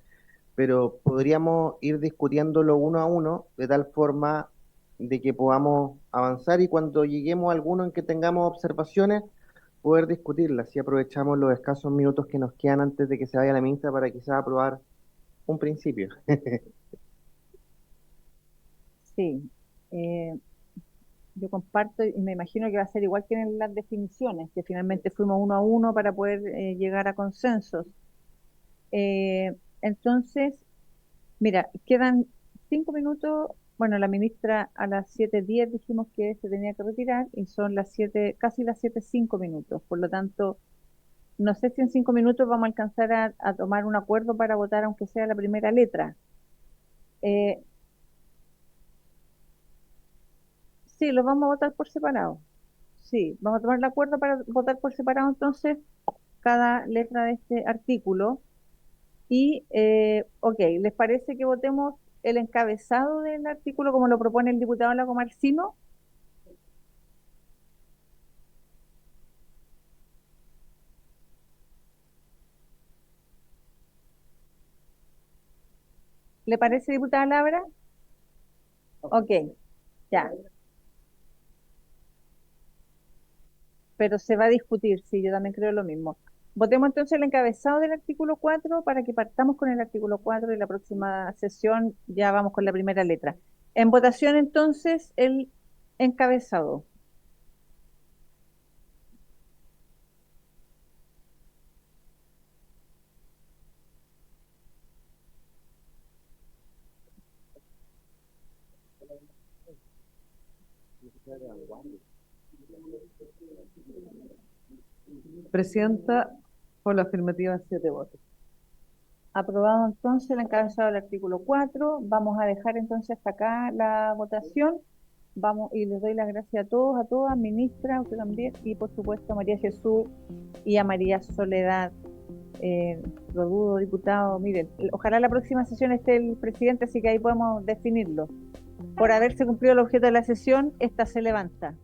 F: pero podríamos ir discutiéndolo uno a uno de tal forma de que podamos avanzar y cuando lleguemos a alguno en que tengamos observaciones, poder discutirlas. Si aprovechamos los escasos minutos que nos quedan antes de que se vaya la ministra para quizás aprobar un principio.
A: Sí, eh, yo comparto y me imagino que va a ser igual que en las definiciones, que finalmente fuimos uno a uno para poder llegar a consensos. Entonces, mira, quedan 5 minutos. Bueno, la ministra a las 7:10 dijimos que se tenía que retirar y son las 7, casi las 7:05. Por lo tanto, no sé si en 5 minutos vamos a alcanzar a tomar un acuerdo para votar, aunque sea la primera letra. Eh, sí, los vamos a votar por separado. Sí, vamos a tomar el acuerdo para votar por separado entonces cada letra de este artículo. Y, ok, ¿les parece que votemos el encabezado del artículo como lo propone el diputado Lago Marcino? ¿Le parece, diputada Labra? Ok, ya. Pero se va a discutir, sí, yo también creo lo mismo. Votemos entonces el encabezado del artículo 4 para que partamos con el artículo 4 y la próxima sesión ya vamos con la primera letra. En votación entonces el encabezado.
B: Presidenta, por la afirmativa, 7 votos.
A: Aprobado entonces el encabezado del artículo 4. Vamos a dejar entonces hasta acá la votación. Vamos, y les doy las gracias a todos, a todas, ministra, a usted también, y por supuesto a María Jesús y a María Soledad. Lo dudo, diputado. Miren, ojalá la próxima sesión esté el presidente, así que ahí podemos definirlo. Por haberse cumplido el objeto de la sesión, esta se levanta.